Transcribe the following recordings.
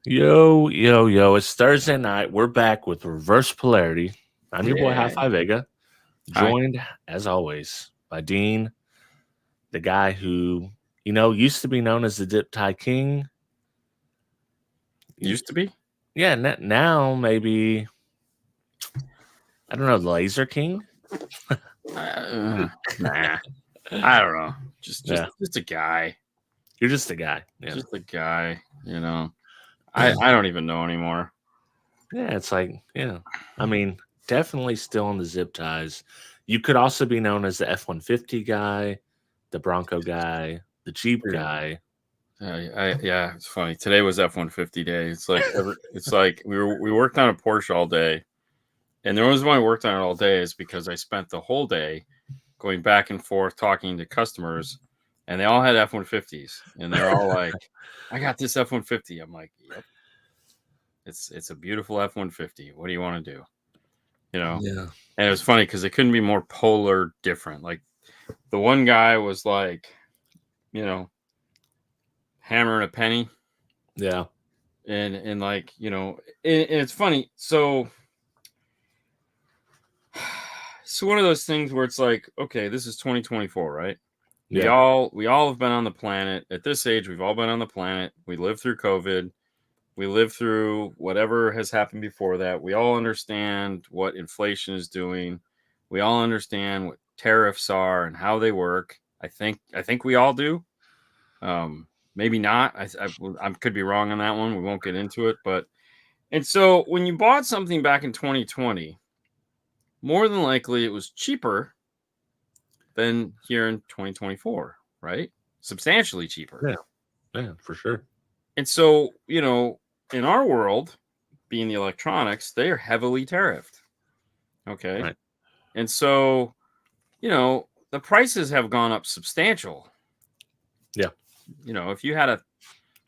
Yo, yo, yo, it's Thursday night. We're back with Reverse Polarity. I'm your boy, High Yeah. Five Vega, Hi. joined, as always, by Dean, the guy who, used to be known as the Dip Tie King. Used to be? Yeah, now maybe, I don't know, the Laser King? Nah. I don't know. Just just Yeah, just a guy. you're just a guy. Yeah. Just a guy, I don't even know anymore. Yeah, it's like, yeah. I mean, definitely still on the zip ties. You could also be known as the F-150 guy, the Bronco guy, the Jeep Dude. guy. Yeah, it's funny. Today was F-150 day. It's like we worked on a Porsche all day. And the reason why I worked on it all day is because I spent the whole day going back and forth talking to customers, and they all had F-150s, and they're all like, "I got this F-150." I'm like, "Yep, it's a beautiful F-150. What do you want to do?" You know. Yeah. And it was funny because it couldn't be more polar different. Like the one guy was like, you know, hammering a penny, Yeah. and like and it's funny. So one of those things where it's like, okay, this is 2024, right? We Yeah. all have been on the planet at this age. We've all been on the planet. We lived through COVID. We lived through whatever has happened before that. We all understand what inflation is doing. We all understand what tariffs are and how they work. I think we all do. Maybe not. I could be wrong on that one. We won't get into it. But and so when you bought something back in 2020, more than likely it was cheaper than here in 2024, right? Substantially cheaper. Yeah. Yeah, for sure. And so, in our world, being the electronics, they are heavily tariffed. Okay. Right. And so, the prices have gone up substantial. Yeah. If you had a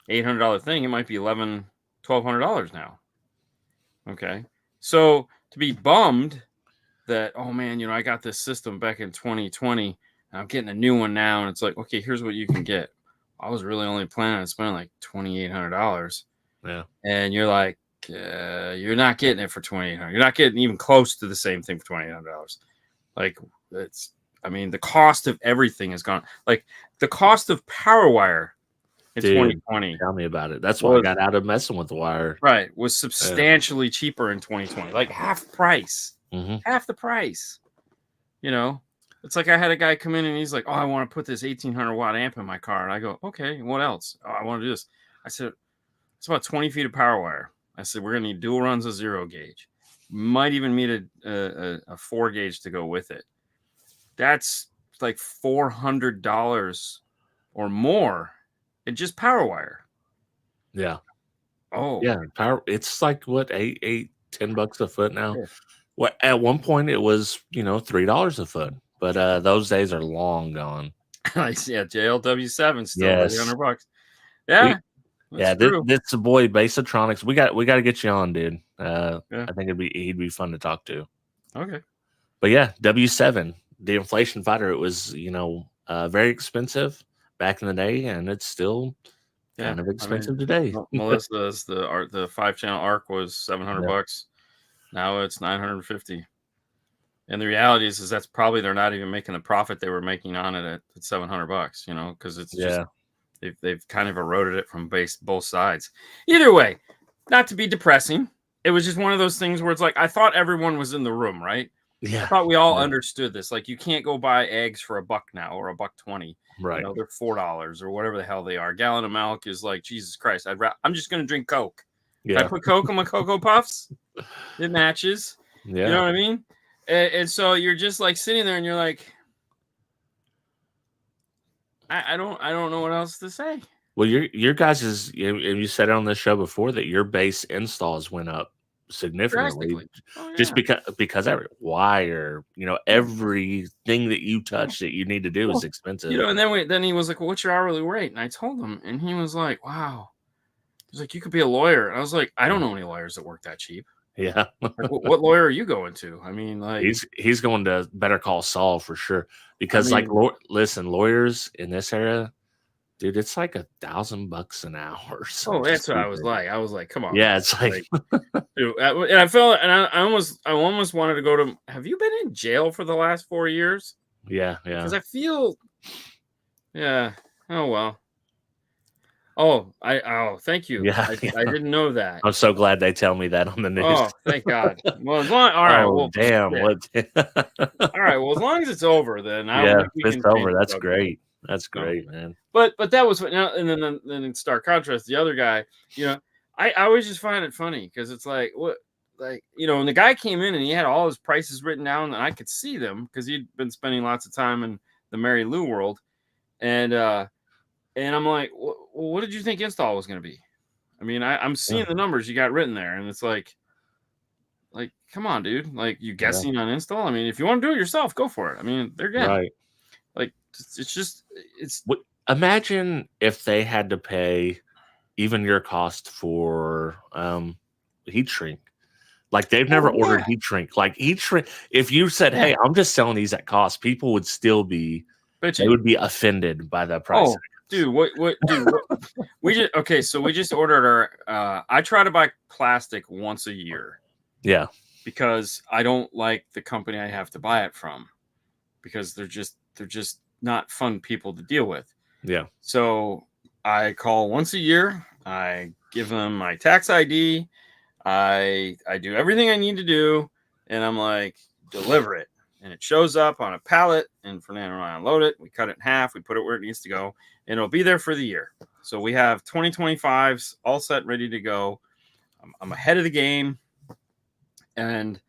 $800 thing, it might be $1,200 now. Okay. So to be bummed that, oh man, I got this system back in 2020 and I'm getting a new one now. And it's like, okay, here's what you can get. I was really only planning on spending like $2,800. Yeah. And you're like, you're not getting it for $2,800. You're not getting even close to the same thing for $2,800. Like the cost of everything has gone. Like the cost of power wire in Dude, 2020 tell me about it. That's why I was got out of messing with the wire. Yeah. substantially cheaper in 2020, like half price, Hmm. half the price. You know, it's like I had a guy come in and he's like, "Oh, I want to put this 1,800-watt amp in my car," and I go, "Okay, what else?" "Oh, I want to do this." I said, "It's about 20 feet of power wire." I said, "We're gonna need dual runs of 0 gauge. Might even need a 4 gauge to go with it." That's like $400 or more in just power wire. Yeah. Oh, Yeah. Power. It's like what, $10 a foot now. yeah. What at one point it was, $3 a foot. But those days are long gone. Yeah, JLW7 still Yes. $800. We Yeah, that's yeah, this true. this the boy Basatronics. We gotta get you on, dude. Yeah. I think he'd be fun to talk to. Okay. But yeah, W7, the inflation fighter, it was, very expensive back in the day, and it's still Yeah. kind of I mean, expensive today. Melissa's the 5 channel arc was Yeah. $700. Now it's 950. And the reality is that's probably they're not even making the profit they were making on it at $700, because it's just Yeah. they've kind of eroded it from both sides. Either way, not to be depressing, it was just one of those things where it's like I thought everyone was in the room, right? I Yeah. thought we all Yeah. understood this. Like you can't go buy eggs for $1 now or $1.20. Right. They're $4 or whatever the hell they are. A gallon of milk is like Jesus Christ. I'm just gonna drink Coke. If I Yeah. put Coke on my Cocoa Puffs, it matches. You know Yeah. what I mean? And so you're just like sitting there and you're like, I don't know what else to say. Well, your guys' and you said it on this show before that your base installs went up significantly Drastically. Oh just yeah. because every wire, Yeah. everything that you touch that you need to do is Well, expensive. and then he was like, well, "What's your hourly rate?" And I told him, and he was like, "Wow." He's like, "You could be a lawyer." And I was like, "I don't know any lawyers that work that cheap. Yeah. Like, what lawyer are you going to?" I mean, like, He's going to Better Call Saul for sure I because like mean, listen, lawyers in this era, Dude, it's like $1,000 an hour or Oh, something that's what I stupid. was like, come on, Yeah, man. it's like Dude, and I felt, and I almost wanted to go to. Have you been in jail for the last 4 years? yeah, Because yeah. I feel, yeah. Oh well. Oh, thank you. Yeah, I didn't know that. I'm so glad they tell me that on the news. Oh, thank God. Well, as long, all right. Oh, Well, damn, yeah. what All right. Well, as long as it's over, then Yeah, we if can it's change over, the that's subject. great. That's No. great, man. But that was now, and then in stark contrast, the other guy, I always just find it funny because it's like what, like, and the guy came in and he had all his prices written down and I could see them because he'd been spending lots of time in the Mary Lou world, and I'm like, well, what did you think install was going to be? I mean, I'm seeing Yeah, the numbers you got written there, and it's like, come on, dude, like you yeah, guessing on install. I mean, if you want to do it yourself, go for it. I mean, they're again, right. like it's just it's What Imagine if they had to pay even your cost for, heat shrink. Like, they've never oh ordered yeah, heat shrink. Like, heat shrink if you said, yeah, "Hey, I'm just selling these at cost," people would still be they bitching. would be offended by the price Oh, tags. dude, what we just okay, so we just ordered our I try to buy plastic once a year Yeah, because I don't like the company I have to buy it from because they're just not fun people to deal with. yeah, So I call once a year, I give them my tax ID, I do everything I need to do, and I'm like, deliver it. And it shows up on a pallet, and Fernando and I unload it. We cut it in half, we put it where it needs to go, and it'll be there for the year. So we have 2025s all set, ready to go. I'm ahead of the game. And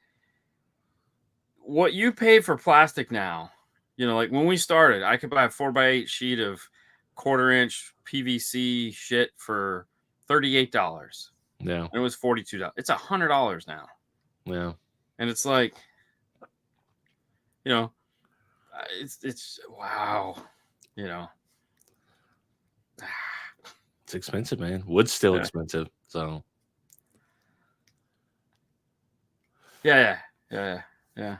what you pay for plastic now, like when we started, I could buy a 4x8 sheet of quarter-inch PVC shit for $38. yeah, And it was $42. It's $100 now. yeah. And it's like, you know, it's wow, you know. It's expensive, man. Wood's still Yeah, expensive, so yeah, yeah.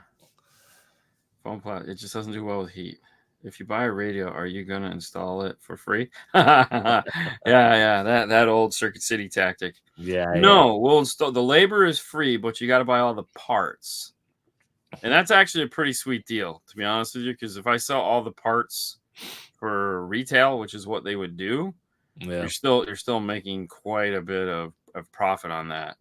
Foam plastic, it just doesn't do well with heat. If you buy a radio, are you gonna install it for free? Yeah, that old Circuit City tactic. yeah, yeah. No, we'll install. The labor is free, but you got to buy all the parts, and that's actually a pretty sweet deal, to be honest with you. Because if I sell all the parts for retail, which is what they would do, Yeah. you're still making quite a bit of profit on that.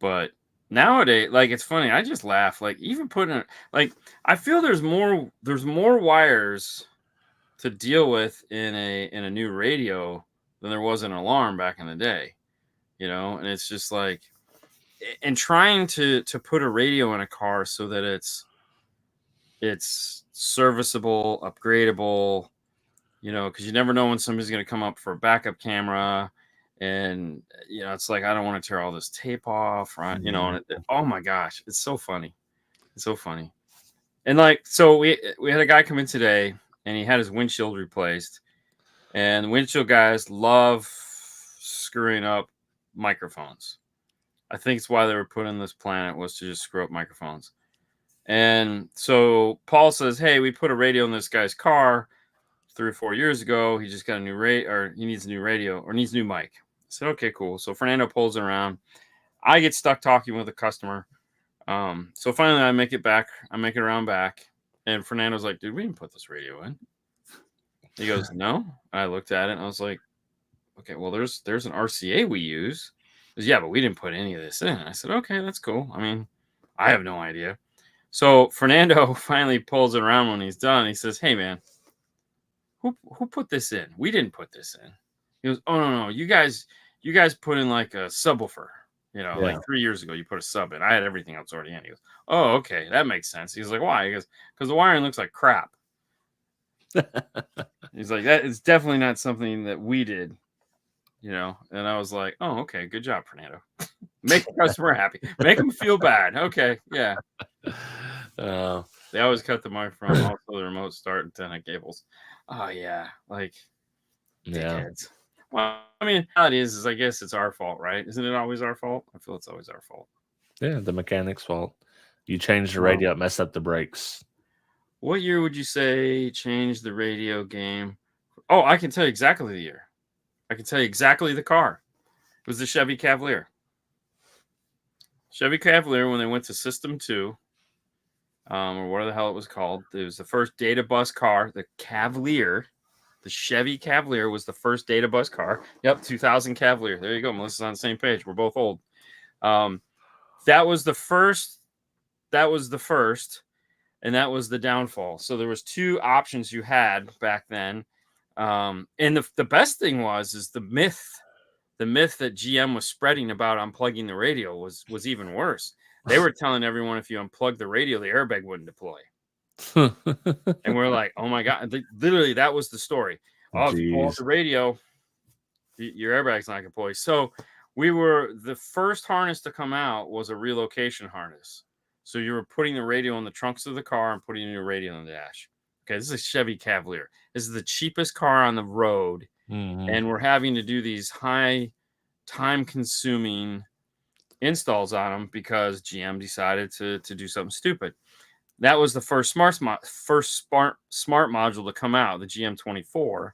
But nowadays, like it's funny, I just laugh. Like even putting like I feel there's more wires to deal with in a new radio than there was an alarm back in the day. And it's just like and trying to put a radio in a car so that it's serviceable, upgradable, because you never know when somebody's going to come up for a backup camera. And, it's like, I don't want to tear all this tape off, right? And oh my gosh, it's so funny. It's so funny. And like, so we had a guy come in today and he had his windshield replaced. And the windshield guys love screwing up microphones. I think it's why they were put on this planet was to just screw up microphones. And so Paul says, hey, we put a radio in this guy's car 3 or 4 years ago. He just got a new radio, or he needs a new radio, or needs a new mic. I said, okay, cool. So Fernando pulls it around. I get stuck talking with a customer. So finally I make it back. I make it around back. And Fernando's like, dude, we didn't put this radio in. He goes, no. I looked at it and I was like, okay, well, there's an RCA we use. He goes, yeah, but we didn't put any of this in. I said, okay, that's cool. I mean, I have no idea. So Fernando finally pulls it around when he's done. He says, hey, man, who put this in? We didn't put this in. He goes, oh, no, you guys put in like a subwoofer. Like 3 years ago, you put a sub in. I had everything else already in. He goes, oh, okay, that makes sense. He's like, why? He goes, because the wiring looks like crap. He's like, that is definitely not something that we did. And I was like, oh, okay, good job, Fernando. Make the customer happy. Make them feel bad. Okay, yeah. They always cut the mic from also the remote start antenna cables. Oh yeah, like dickheads. Well, I mean, how it is I guess it's our fault, right? Isn't it always our fault? I feel it's always our fault. Yeah, the mechanic's fault. You changed the radio, it messed up the brakes. What year would you say changed the radio game? Oh, I can tell you exactly the year. I can tell you exactly the car. It was the Chevy Cavalier. Chevy Cavalier, when they went to System 2, or whatever the hell it was called, it was the first data bus car. The Cavalier, the Chevy Cavalier was the first data bus car. Yep, 2000 Cavalier. There you go. Melissa's on the same page. We're both old. That was the first. That was the first. And that was the downfall. So there was two options you had back then. And the best thing is the myth that GM was spreading about unplugging the radio was even worse. They were telling everyone if you unplug the radio, the airbag wouldn't deploy. And we're like, oh my God. Literally, that was the story. Oh, if you pull off the radio, your airbag's not going to deploy. So the first harness to come out was a relocation harness. So you were putting the radio in the trunks of the car and putting your radio on the dash. Okay, this is a Chevy Cavalier. This is the cheapest car on the road. Mm-hmm. And we're having to do these high time-consuming installs on them because GM decided to do something stupid. That was the first smart module to come out. The GM24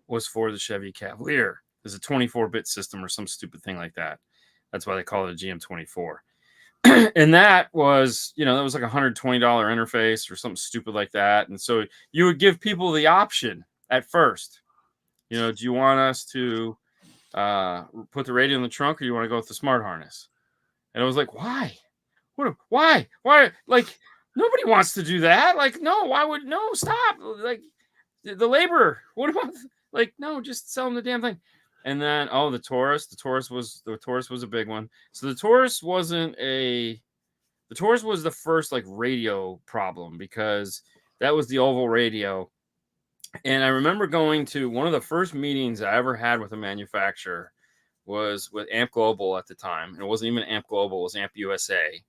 was for the Chevy Cavalier. It's a 24-bit system or some stupid thing like that. That's why they call it a GM24. And that was, that was like $120 interface or something stupid like that. And so you would give people the option at first. Do you want us to put the radio in the trunk, or you want to go with the smart harness? And I was like, why? Why? Like, nobody wants to do that. Like, no, stop. Like, the labor. What about, like, no, just sell them the damn thing. And then, the Taurus. The Taurus was a big one. So the Taurus was the first like radio problem because that was the oval radio. And I remember going to one of the first meetings I ever had with a manufacturer was with Amp Global at the time. And it wasn't even Amp Global, it was Amp USA.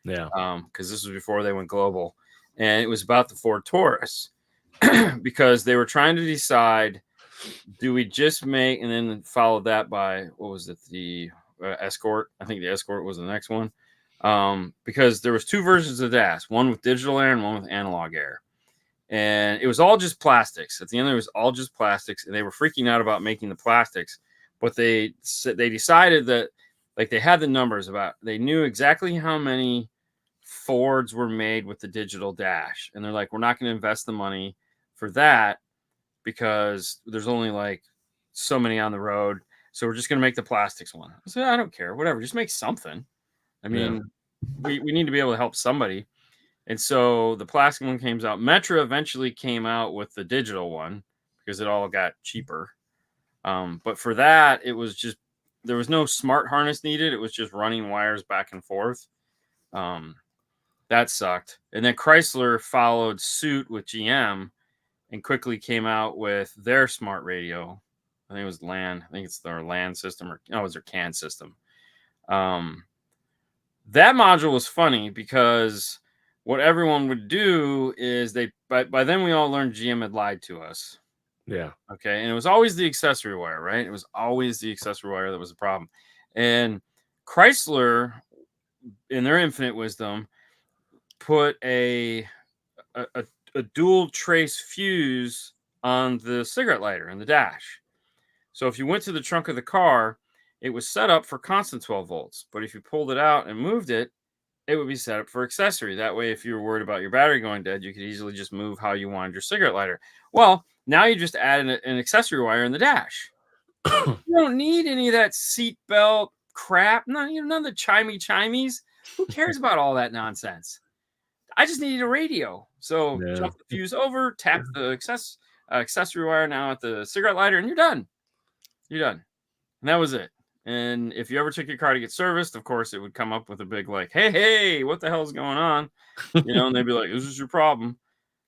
Yeah. Because this was before they went global. And it was about the Ford Taurus because they were trying to decide, do we just make, and then followed that by, what was it? The Escort. I think the Escort was the next one. Because there was two versions of DAS, one with digital air and one with analog air. And it was all just plastics. At the end, it was all just plastics. And they were freaking out about making the plastics. But they decided that, like, they had the numbers they knew exactly how many Fords were made with the digital dash. And they're like, we're not going to invest the money for that because there's only like so many on the road. So we're just going to make the plastics one. I said, I don't care. Whatever. Just make something. I mean, we need to be able to help somebody. And so the plastic one came out. Metra eventually came out with the digital one because it all got cheaper. But for that, it was just, there was no smart harness needed. It was just running wires back and forth. That sucked. And then Chrysler followed suit with GM and quickly came out with their smart radio. I think it was LAN. I think it's their LAN system, or no, it was their CAN system. That module was funny because what everyone would do is by then we all learned GM had lied to us. Yeah. Okay. And it was always the accessory wire, right? It was always the accessory wire that was the problem. And Chrysler, in their infinite wisdom, put a dual trace fuse on the cigarette lighter in the dash. So if you went to the trunk of the car, it was set up for constant 12 volts. But if you pulled it out and moved it, it would be set up for accessory. That way, if you were worried about your battery going dead, you could easily just move how you wanted your cigarette lighter. Well, now you just add an accessory wire in the dash. You don't need any of that seat belt crap. None of the chimies. Who cares about all that nonsense? I just needed a radio. So jump the fuse over, tap the accessory wire now at the cigarette lighter, and you're done. You're done. And that was it. And if you ever took your car to get serviced, of course, it would come up with a big like, hey, what the hell is going on? And they'd be like, this is your problem.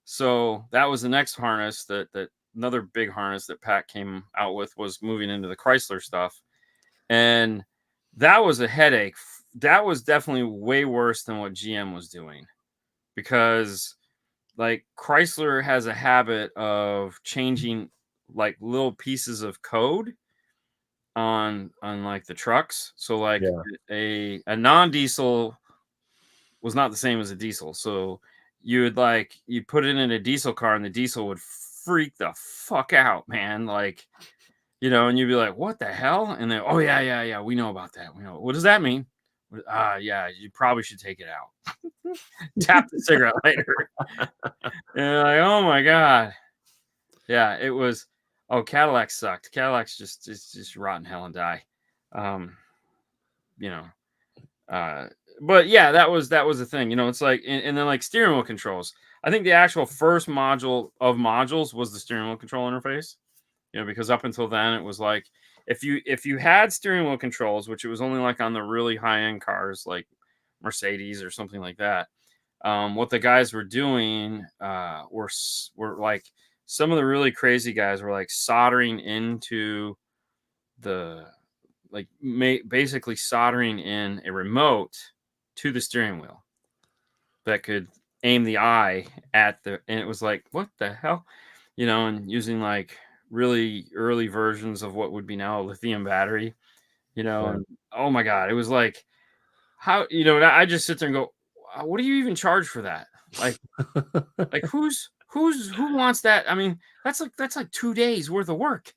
So that was the next harness that another big harness that Pat came out with was moving into the Chrysler stuff. And that was a headache. That was definitely way worse than what GM was doing because like Chrysler has a habit of changing like little pieces of code on like the trucks. So like a non-diesel was not the same as a diesel. So you put it in a diesel car and the diesel would freak the fuck out, man. Like, and you'd be like, what the hell? And then, oh yeah, we know about that. We know. What does that mean? Yeah, you probably should take it out. Tap the cigarette lighter. And you're like, oh my God. Yeah, it was. Oh, Cadillac sucked. Cadillacs just rot in hell and die. You know, but yeah, that was the thing. It's like, and then like steering wheel controls. I think the actual first module of modules was the steering wheel control interface. Because up until then it was like, if you had steering wheel controls, which it was only like on the really high end cars like Mercedes or something like that. What the guys were doing were like, some of the really crazy guys were like soldering into the basically soldering in a remote to the steering wheel that could aim the eye and it was like, what the hell, and using like really early versions of what would be now a lithium battery, and oh my God, it was like, how, I just sit there and go, what do you even charge for that? Like who wants that? I mean, that's like 2 days worth of work.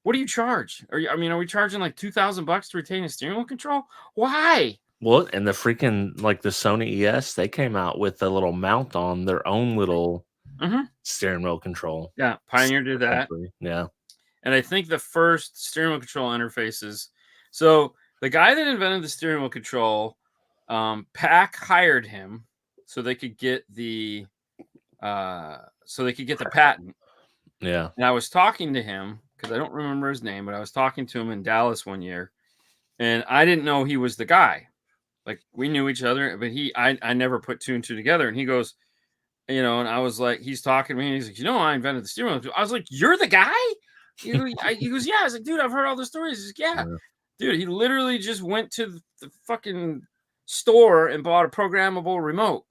What do you charge? Are we charging like $2,000 to retain a steering wheel control? Why? Well, and the freaking like the Sony ES, they came out with a little mount on their own little steering wheel control. Yeah, Pioneer did that. Yeah. And I think the first steering wheel control interfaces. So the guy that invented the steering wheel control, PAC hired him so they could get the patent. Yeah. And I was talking to him because I don't remember his name, but I was talking to him in Dallas one year, and I didn't know he was the guy. Like, we knew each other, but I never put two and two together. And he goes, and I was like, he's talking to me, and he's like, I invented the steering wheel. I was like, you're the guy? He goes, yeah. I was like, dude, I've heard all the stories. He's like, yeah. Dude, he literally just went to the fucking store and bought a programmable remote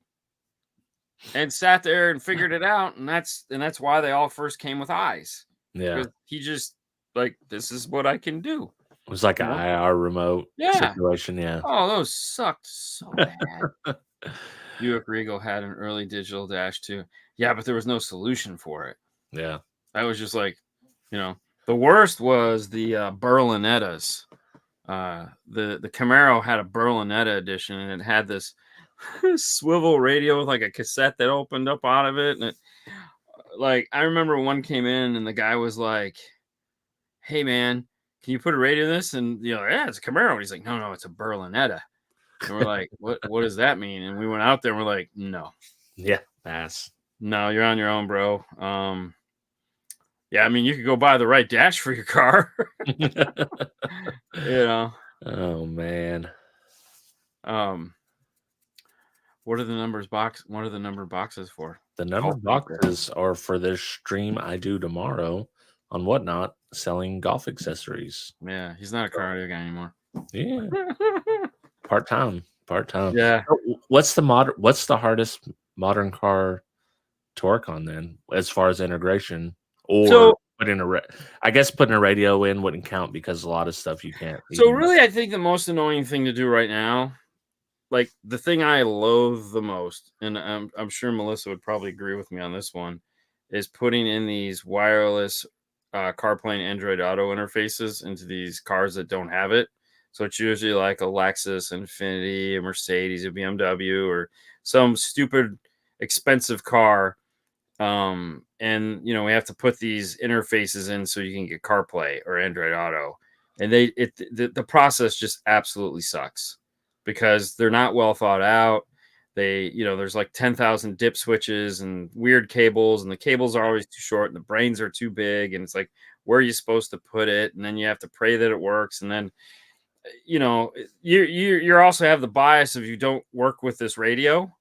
and sat there and figured it out. And that's why they all first came with eyes. Yeah. Because he just like, this is what I can do. It was like an IR remote situation. Yeah. Oh, those sucked so bad. Buick Regal had an early digital dash too. Yeah, but there was no solution for it. Yeah. I was just like, the worst was the Berlinettas. The Camaro had a Berlinetta edition, and it had this swivel radio with like a cassette that opened up out of it. And like, I remember one came in and the guy was like, hey man, can you put a radio in this? And yeah, it's a Camaro. And he's like, no, it's a Berlinetta. And we're like, what does that mean? And we went out there and we're like, no. Yeah, pass. No, you're on your own, bro. Yeah, I mean, you could go buy the right dash for your car. Oh man. What are the number boxes for? The number boxes are for this stream I do tomorrow on Whatnot, selling golf accessories. Yeah, he's not a cardio guy anymore. Yeah. Part-time. Yeah. What's the hardest modern car to work on then, as far as integration? Or putting a radio in wouldn't count because a lot of stuff you can't. So really, I think the most annoying thing to do right now, like the thing I loathe the most, and I'm sure Melissa would probably agree with me on this one, is putting in these wireless CarPlay and Android Auto interfaces into these cars that don't have it. So it's usually like a Lexus, Infiniti, a Mercedes, a BMW, or some stupid expensive car. And we have to put these interfaces in so you can get CarPlay or Android Auto, and the process just absolutely sucks because they're not well thought out. There's like 10,000 dip switches and weird cables, and the cables are always too short and the brains are too big, and it's like, where are you supposed to put it? And then you have to pray that it works, and then you're also have the bias of you don't work with this radio.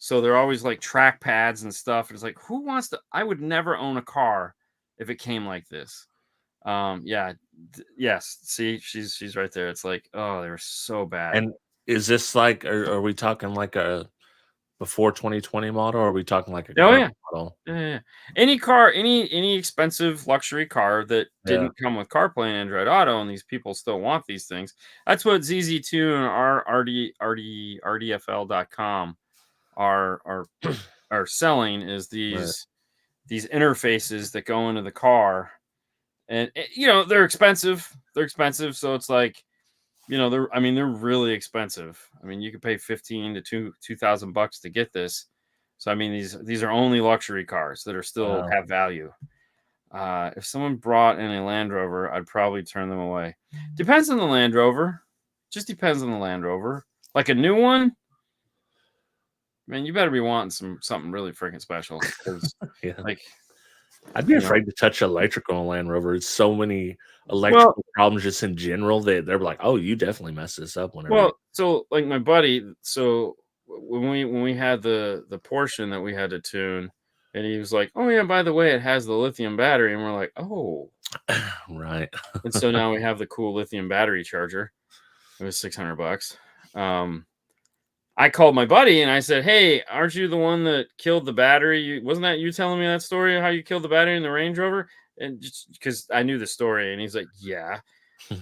So they're always like track pads and stuff. And it's like, who wants to? I would never own a car if it came like this. Yes. See, she's right there. It's like, oh, they were so bad. And is this like, are we talking like a before 2020 model, or are we talking like a current model? Yeah. Any car, any expensive luxury car that didn't come with CarPlay and Android Auto, and these people still want these things. That's what ZZ2 and RDFL.com are are selling is Right. these interfaces that go into the car, and they're expensive. They're expensive, so it's like they're really expensive. I mean, you could pay 15 to 2,000 bucks to get this. So I mean, these are only luxury cars that are still Wow. have value. If someone brought in a Land Rover, I'd probably turn them away. Depends on the Land Rover. Just depends on the Land Rover. Like a new one, man, you better be wanting something really freaking special. Because, Yeah. like, I'd be you know, afraid to touch electrical on Land Rover. It's so many well, electrical problems just in general. They're like, "Oh, you definitely mess this up whenever you." so like my buddy, so when we had the portion that we had to tune, and he was like, "Oh yeah, by the way, it has the lithium battery," and we're like, "Oh," Right. and so now we have the cool lithium battery charger. It was $600. I called my buddy and I said, "Hey, aren't you the one that killed the battery? Wasn't that you telling me that story of how you killed the battery in the Range Rover?" And just because I knew the story, and he's like, "Yeah,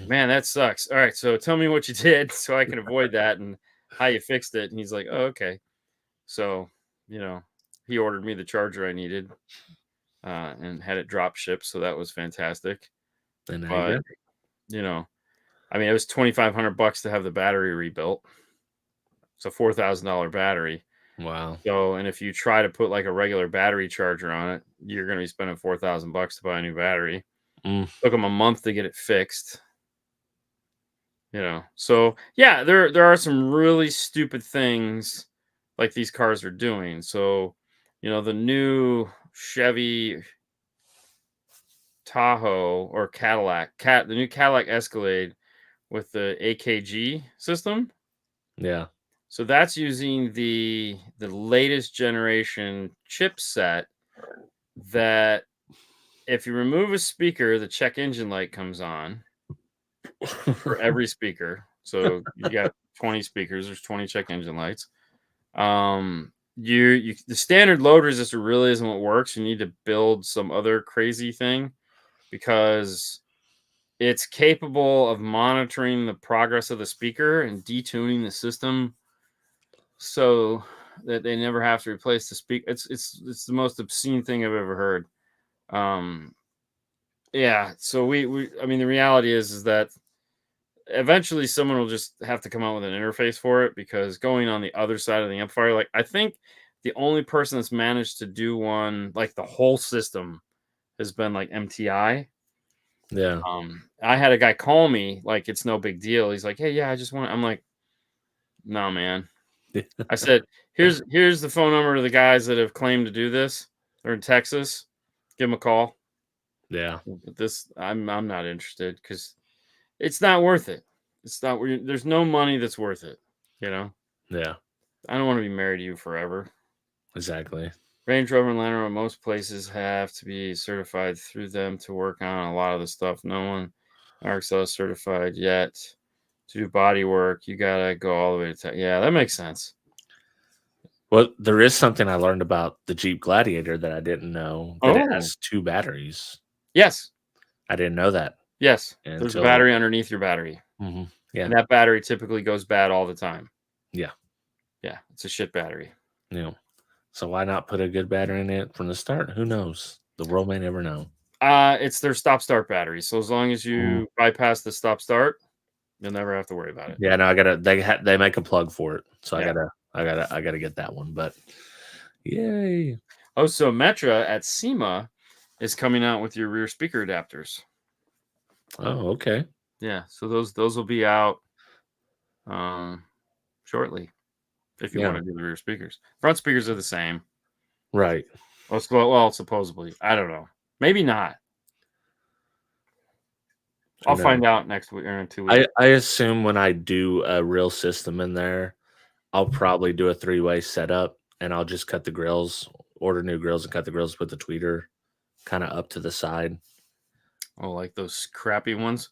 man, that sucks. All right, so tell me what you did so I can avoid that and how you fixed it." And he's like, "Oh, okay." So, you know, he ordered me the charger I needed and had it drop shipped, so that was fantastic. And there you But go. you know, I mean, it was $2,500 to have the battery rebuilt. It's a $4,000 battery. Wow. So, and if you try to put like a regular battery charger on it, you're going to be spending $4,000 to buy a new battery. Mm, Took them a month to get it fixed. So yeah, there are some really stupid things like these cars are doing. So, the new Chevy Tahoe or the new Cadillac Escalade with the AKG system. yeah. So that's using the latest generation chipset that if you remove a speaker, the check engine light comes on for every speaker. So you got 20 speakers, there's 20 check engine lights. The standard load resistor really isn't what works. You need to build some other crazy thing because it's capable of monitoring the progress of the speaker and detuning the system so that they never have to replace the speaker. It's the most obscene thing I've ever heard. Um, yeah. So I mean, the reality is that eventually someone will just have to come out with an interface for it because going on the other side of the amplifier, like I think the only person that's managed to do one like the whole system has been like MTI. Yeah. I had a guy call me like it's no big deal. He's like, "Hey, yeah, I just want." I'm like, "No, man." I said, "Here's the phone number of the guys that have claimed to do this. They're in Texas. Give them a call." Yeah. But this, I'm not interested because it's not worth it. It's not. There's no money that's worth it. You know. Yeah. I don't want to be married to you forever. Exactly. Range Rover and Land Rover, most places have to be certified through them to work on a lot of the stuff. No one RXL is certified yet to do body work. You gotta go all the way to yeah, that makes sense. Well, there is something I learned about the Jeep Gladiator that I didn't know that it Oh, has 2 batteries. yes, I didn't know that yes. There's a until battery underneath your battery, yeah. and that battery typically goes bad all the time. Yeah. Yeah, it's a shit battery. Yeah. So why not put a good battery in it from the start? Who knows? The world may never know. It's their stop start battery. So as long as Mm. you bypass the stop start, you'll never have to worry about it. Yeah, no, they make a plug for it. So Yeah. I gotta get that one, but yay. Oh, so Metra at SEMA is coming out with your rear speaker adapters. Oh, okay. Yeah, so those will be out shortly if you want Yeah, to do the rear speakers. Front speakers are the same. right. Well, supposedly. I don't know. Maybe not. Who I'll knows? find out next week or in 2 weeks. I assume when I do a real system in there, I'll probably do a three-way setup and I'll just cut the grills, order new grills and cut the grills with the tweeter kind of up to the side. Oh, like those crappy ones.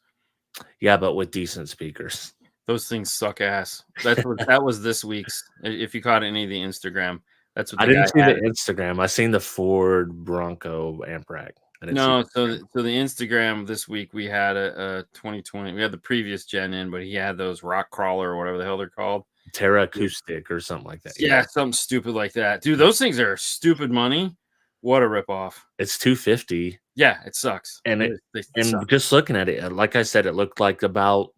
Yeah, but with decent speakers. Those things suck ass. That was this week's. If you caught any of the Instagram, that's what I the guy didn't see the had. Instagram. I seen the Ford Bronco amp rack. I didn't see No, the Instagram. so the Instagram this week we had a 2020. We had the previous gen in, but he had those rock crawler or whatever the hell they're called. Terra Acoustic or something like that. Yeah, something stupid like that. Dude, those things are stupid money. What a ripoff. It's $250. Yeah, it sucks. And They and suck. just looking at it, like I said, it looked like about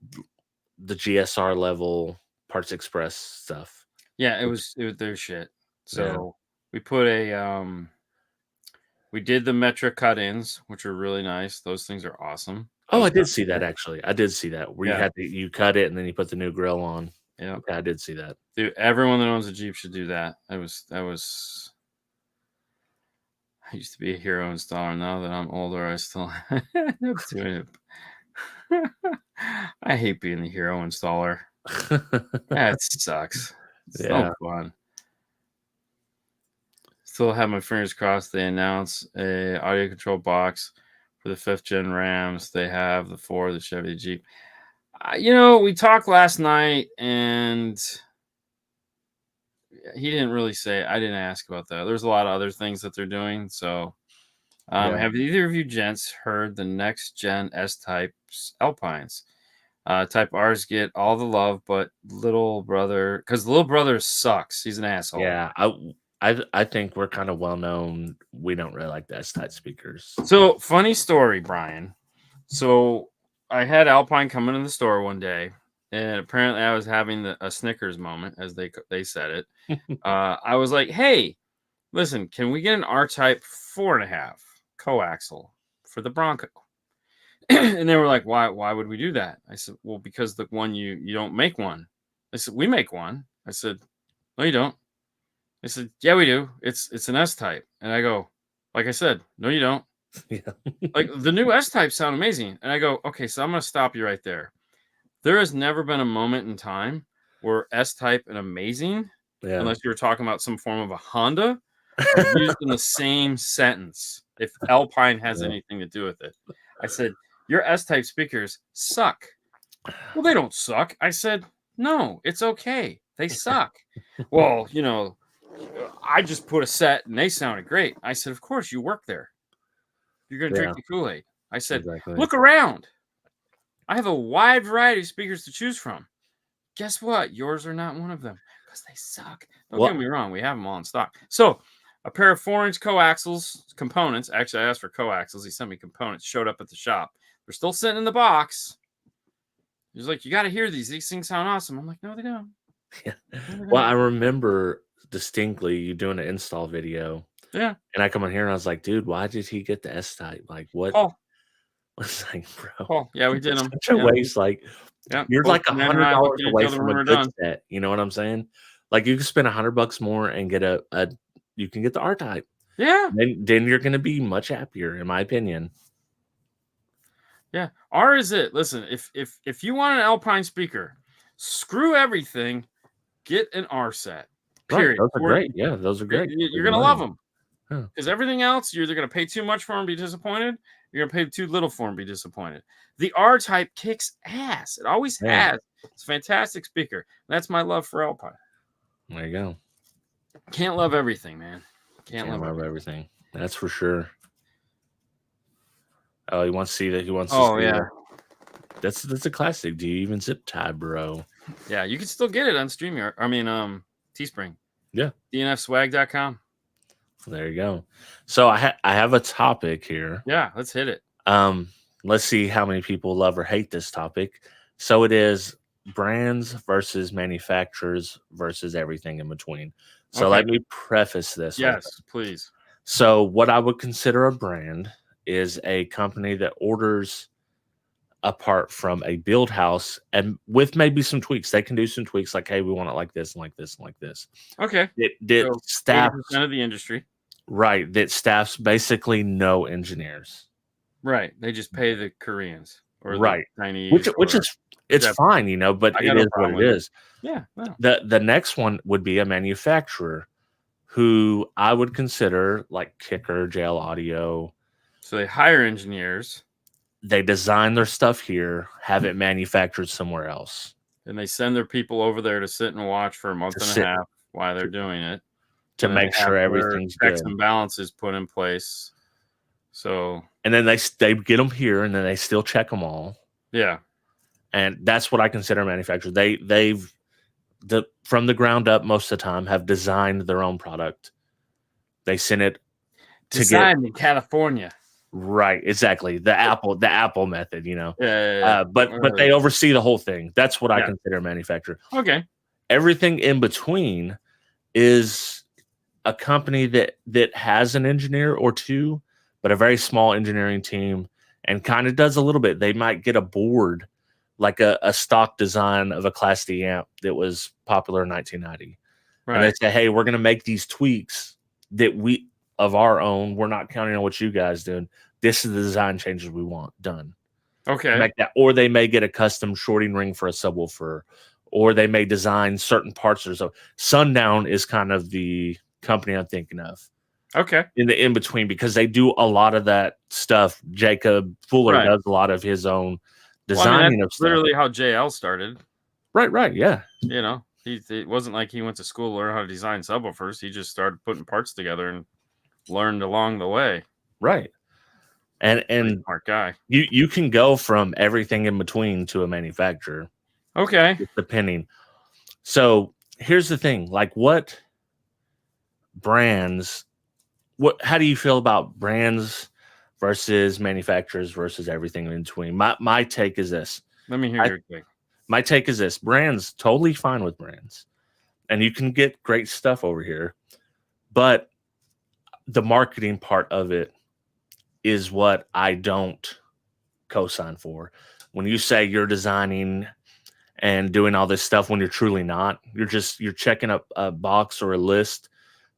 the GSR level Parts Express stuff. Yeah, it was their shit. So we put we did the metric cut-ins, which are really nice. Those things are awesome. Oh, I did see that actually. I did see that where Yeah. you cut it and then you put the new grill on. Yeah. Okay, I did see that. Dude, everyone that owns a Jeep should do that. I used to be a hero installer. Now that I'm older, I still end up doing it. I hate being the hero installer. Yeah, it sucks. It's no fun. Still have my fingers crossed. They announce a audio control box for the 5th gen Rams. They have the Ford, the Chevy, the Jeep. We talked last night, and he didn't really say. I didn't ask about that. There's a lot of other things that they're doing. So, have either of you gents heard the next gen S-types Alpines? Type R's get all the love, but little brother sucks. He's an asshole. Yeah, I think we're kind of well known. We don't really like the S-type speakers. So funny story, Brian. So I had Alpine come into the store one day, and apparently I was having a Snickers moment, as they said it. I was like, "Hey, listen, can we get an R-Type 4.5 coaxial for the Bronco?" And they were like, "Why would we do that?" I said, "Well, because the one you don't make one." I said, "We make one." I said, "No, you don't." I said, "Yeah, we do. It's an S-type." And I go, like I said, "No, you don't." Yeah. Like, the new S-types sound amazing. And I go, "Okay, so I'm going to stop you right there. There has never been a moment in time where S-type and amazing, unless you were talking about some form of a Honda, are used in the same sentence, if Alpine has anything to do with it." I said, "Your S-type speakers suck." "Well, they don't suck." I said, "No, it's okay. They suck." "Well, I just put a set and they sounded great." I said, "Of course, you work there. You're going to drink the Kool-Aid." I said, Exactly. "Look around. I have a wide variety of speakers to choose from. Guess what? Yours are not one of them because they suck." Don't get me wrong. We have them all in stock. So a pair of 4-inch coaxials components. Actually, I asked for coaxials. He sent me components. Showed up at the shop. They're still sitting in the box. He's like, "You got to hear these. These things sound awesome." I'm like, "No, they don't." Yeah. Well, I remember distinctly you doing an install video. Yeah. And I come on here and I was like, "Dude, why did he get the S-type? Like, what?" Oh. I was like, "Bro, Oh, yeah, we did them. Such a waste. Like, you're like $100 away from a good set. You know what I'm saying? Like, you can spend $100 more and get you can get the R-type. Yeah. Then you're going to be much happier, in my opinion. Yeah, R is it. Listen, if you want an Alpine speaker, screw everything, get an R set. Period. Right, those are great. Yeah, those are great. You're gonna love them because everything else, you're either gonna pay too much for and be disappointed. You're gonna pay too little for and be disappointed. The R type kicks ass. It always has. It's a fantastic speaker. That's my love for Alpine. There you go. Can't love everything, man. Can't love everything. That's for sure. Oh, he wants to see that. He wants to see yeah. That's a classic. Do you even zip tie, bro? Yeah, you can still get it on StreamYard. I mean, Teespring. Yeah. DNFswag.com. There you go. So I have a topic here. Yeah, let's hit it. Let's see how many people love or hate this topic. So it is brands versus manufacturers versus everything in between. So let me preface this. Yes, please. So what I would consider a brand is a company that orders apart from a build house and with maybe some tweaks. They can do some tweaks like, hey, we want it like this and like this and like this. Okay. So staff 80% of the industry. Right. That staffs basically no engineers. Right. They just pay the Koreans or the Chinese. Which is it's fine, but it is what it is. Yeah. No. The next one would be a manufacturer who I would consider like Kicker, JL Audio. So they hire engineers. They design their stuff here, have it manufactured somewhere else. And they send their people over there to sit and watch for a month and a half while they're doing it. To make sure everything's good. Checks and balances put in place. So. And then they get them here and then they still check them all. Yeah. And that's what I consider a manufacturer. They've from the ground up most of the time have designed their own product. They send it to get Designed in California. right, exactly. The Apple method, you know. Yeah. But they oversee the whole thing. That's what I Yeah. consider a manufacturer. Okay. Everything in between is a company that has an engineer or two, but a very small engineering team, and kind of does a little bit. They might get a board, like a stock design of a Class D amp that was popular in 1990. And they Right. say, hey, we're going to make these tweaks that we of our own. We're not counting on what you guys doing. This is the design changes we want done. Okay. Make that, or they may get a custom shorting ring for a subwoofer, or they may design certain parts or so. Sundown is kind of the company I'm thinking of. Okay. In the in between, because they do a lot of that stuff. Jacob Fuller Right. does a lot of his own Well, I mean, designing of that's stuff. literally how JL started. Right, yeah. You know, it wasn't like he went to school to learn how to design subwoofers. He just started putting parts together and learned along the way. Right. Pretty And smart guy. you can go from everything in between to a manufacturer, Okay. depending. So here's the thing: like, what brands? How do you feel about brands versus manufacturers versus everything in between? My take is this. Let me hear your take. My take is this: brands, totally fine with brands, and you can get great stuff over here, but the marketing part of it is what I don't co-sign for. When you say you're designing and doing all this stuff when you're truly not, you're checking a box or a list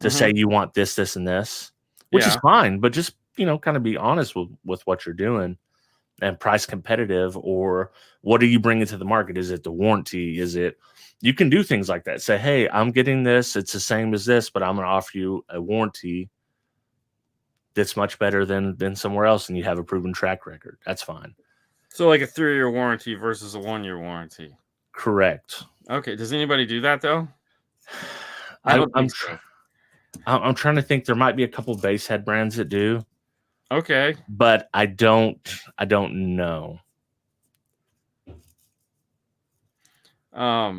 to say you want this, this, and this, which is fine, but just, kind of be honest with what you're doing and price competitive, or what are you bringing to the market? Is it the warranty? You can do things like that. Say, hey, I'm getting this. It's the same as this, but I'm going to offer you a warranty that's much better than somewhere else, and you have a proven track record. That's fine. So like a 3-year warranty versus a 1-year warranty. Correct. Okay. Does anybody do that though? I I'm don't think so. I'm trying to think. There might be a couple base head brands that do. Okay. But I don't know. I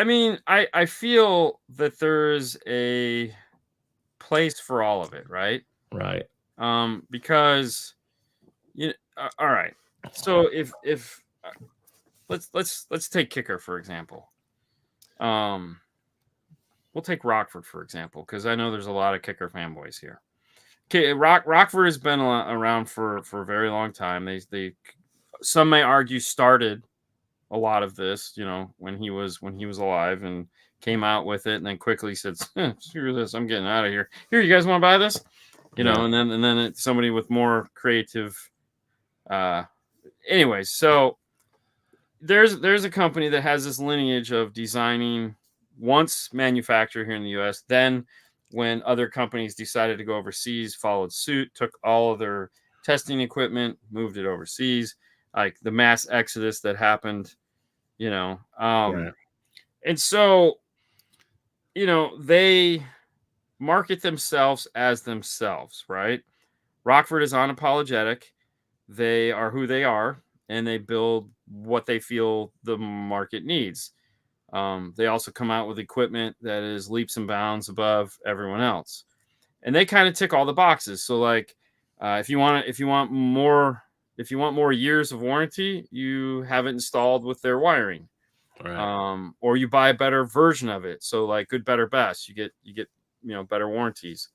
mean, I feel that there's a place for all of it, right? Right. Because all right. So if let's take Kicker for example. We'll take Rockford for example, because I know there's a lot of Kicker fanboys here. Okay, Rockford has been around for a very long time. They some may argue started a lot of this, when he was alive, and came out with it, and then quickly said, "Screw this, I'm getting out of here. Here, you guys want to buy this?" And then it's somebody with more creative. Anyways, so there's a company that has this lineage of designing, once manufactured here in the U.S., then when other companies decided to go overseas, followed suit, took all of their testing equipment, moved it overseas, like the mass exodus that happened, Right. and so, they market themselves as themselves, right? Rockford is unapologetic. They are who they are, and they build what they feel the market needs. They also come out with equipment that is leaps and bounds above everyone else, and they kind of tick all the boxes. So, like, if you want more years of warranty, you have it installed with their wiring, Right. or you buy a better version of it. So, like, good, better, best. You get better warranties.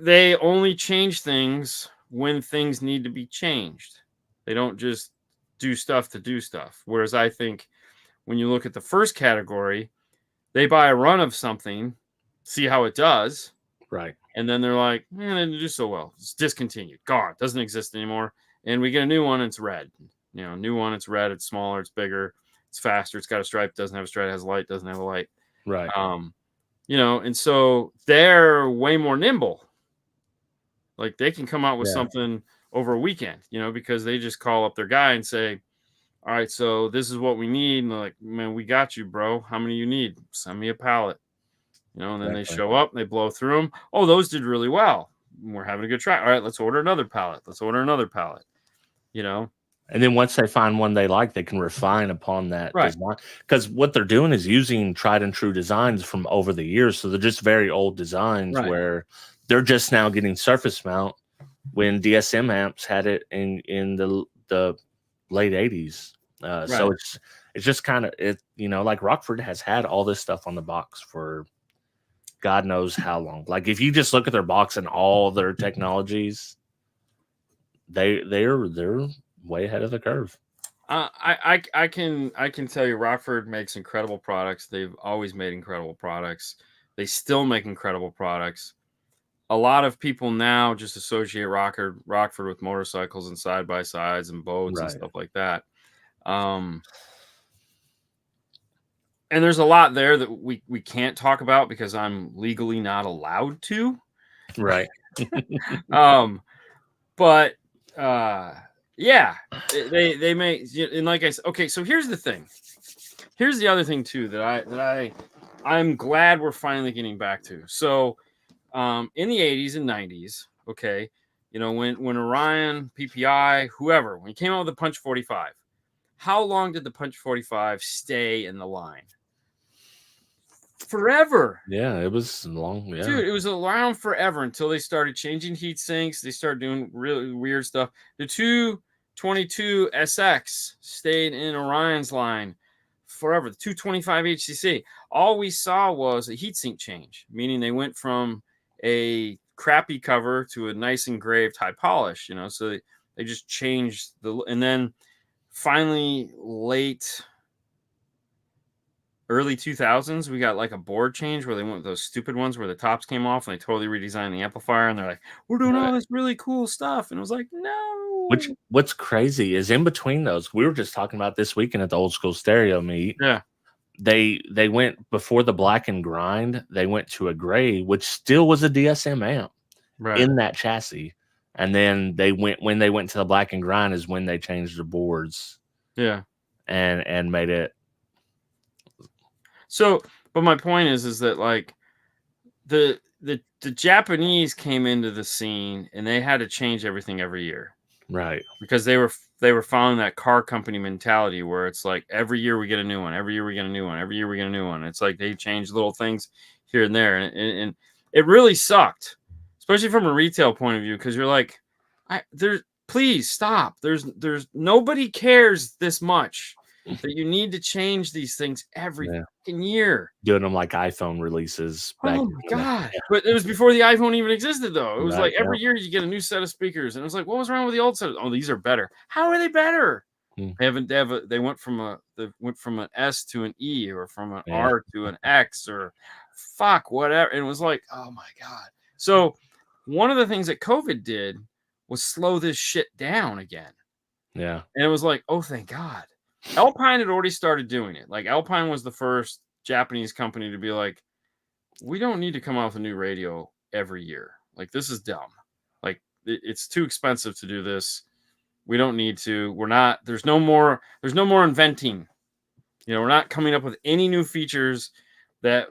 They only change things when things need to be changed. They don't just do stuff to do stuff. Whereas I think when you look at the first category, they buy a run of something, see how it does, Right. and then they're like, man, it didn't do so well. It's discontinued, gone, doesn't exist anymore. And we get a new one, and it's red. New one, it's red, it's smaller, it's bigger, it's faster, it's got a stripe, doesn't have a stripe, has a light, doesn't have a light. Right. And so they're way more nimble. Like, they can come out with something over a weekend, because they just call up their guy and say, all right, so this is what we need. And they're like, man, we got you, bro. How many you need? Send me a pallet. And then they show up and they blow through them. Oh, those did really well. We're having a good try. All right, let's order another pallet. Let's order another pallet. And then once they find one they like, they can refine upon that Right. design. Because what they're doing is using tried and true designs from over the years. So they're just very old designs Right. where they're just now getting surface mount when DSM amps had it in the late 80s. So Right. it's just kind of it, like Rockford has had all this stuff on the box for God knows how long. Like if you just look at their box and all their technologies, they're way ahead of the curve. I can tell you Rockford makes incredible products. They've always made incredible products. They still make incredible products. A lot of people now just associate Rockford with motorcycles and side by sides and boats and Right. stuff like that. And there's a lot there that we can't talk about because I'm legally not allowed to. Right. But yeah, they may, and like I said, okay. So here's the thing. Here's the other thing too I'm glad we're finally getting back to. So in the 80s and 90s, okay, when Orion, PPI, whoever, when he came out with the Punch 45, how long did the Punch 45 stay in the line? Forever. Yeah, it was long. Yeah. Dude, it was around forever until they started changing heat sinks. They started doing really weird stuff. The 222 SX stayed in Orion's line forever. The 225 HCC. All we saw was a heatsink change, meaning they went from a crappy cover to a nice engraved high polish, so they just changed and then finally early 2000s, we got like a board change where they went with those stupid ones where the tops came off and they totally redesigned the amplifier and they're like, we're doing all this really cool stuff. And it was like, no. What's crazy is in between those, we were just talking about this weekend at the Old School Stereo meet. Yeah. They went before the black and grind, they went to a gray, which still was a DSM amp in that chassis. And then when they went to the black and grind is when they changed the boards. Yeah. And made it. So, but my point is that like the Japanese came into the scene and they had to change everything every year. Right. Because they were following that car company mentality where it's like every year we get a new one, every year we get a new one, every year we get a new one. It's like they change little things here and there, and it really sucked, especially from a retail point of view, because you're like, please stop. There's nobody cares this much that you need to change these things every fucking year. Doing them like iPhone releases. Oh my god! Yeah. But it was before the iPhone even existed, though. It was like every year you get a new set of speakers, and it was like, what was wrong with the old set? Oh, these are better. How are they better? They went from an S to an E, or from an R to an X, or fuck whatever. And it was like, oh my god. So one of the things that COVID did was slow this shit down again. Yeah. And it was like, oh, thank God. Alpine had already started doing it. Like Alpine was the first Japanese company to be like, we don't need to come out with a new radio every year. Like, this is dumb. Like, it's too expensive to do this. We don't need to. There's no more inventing. We're not coming up with any new features that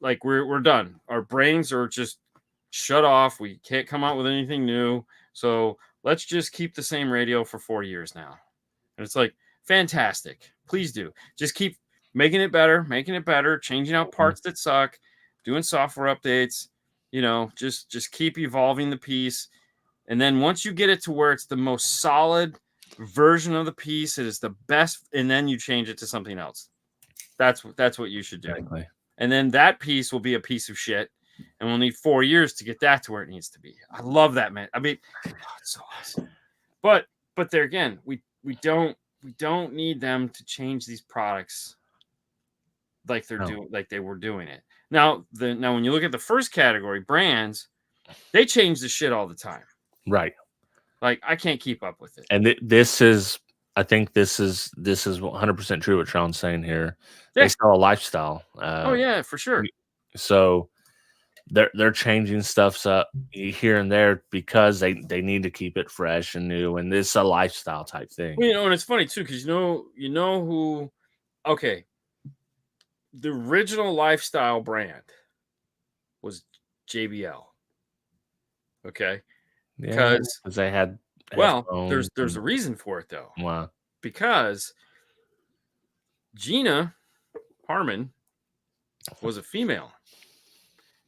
like we're done. Our brains are just shut off. We can't come out with anything new. So let's just keep the same radio for 4 years now. And it's like, fantastic. Please do. Just keep making it better, changing out parts that suck, doing software updates, just keep evolving the piece. And then once you get it to where it's the most solid version of the piece, it is the best, and then you change it to something else. That's what you should do. Exactly. And then that piece will be a piece of shit, and we'll need 4 years to get that to where it needs to be. I love that, man. I mean, it's so awesome. But there again, we don't need them to change these products like they were doing it. Now when you look at the first category, brands, they change the shit all the time. Right. Like I can't keep up with it. And I think this is 100% true what Sean's saying here. Yeah. They sell a lifestyle. Oh yeah, for sure. So they're changing stuff up here and there because they need to keep it fresh and new, and this is a lifestyle type thing. Well, and it's funny too because you know who. Okay, the original lifestyle brand was JBL. Okay, because they had Well, headphones there's and a reason for it though, wow. because Gina Harmon was a female,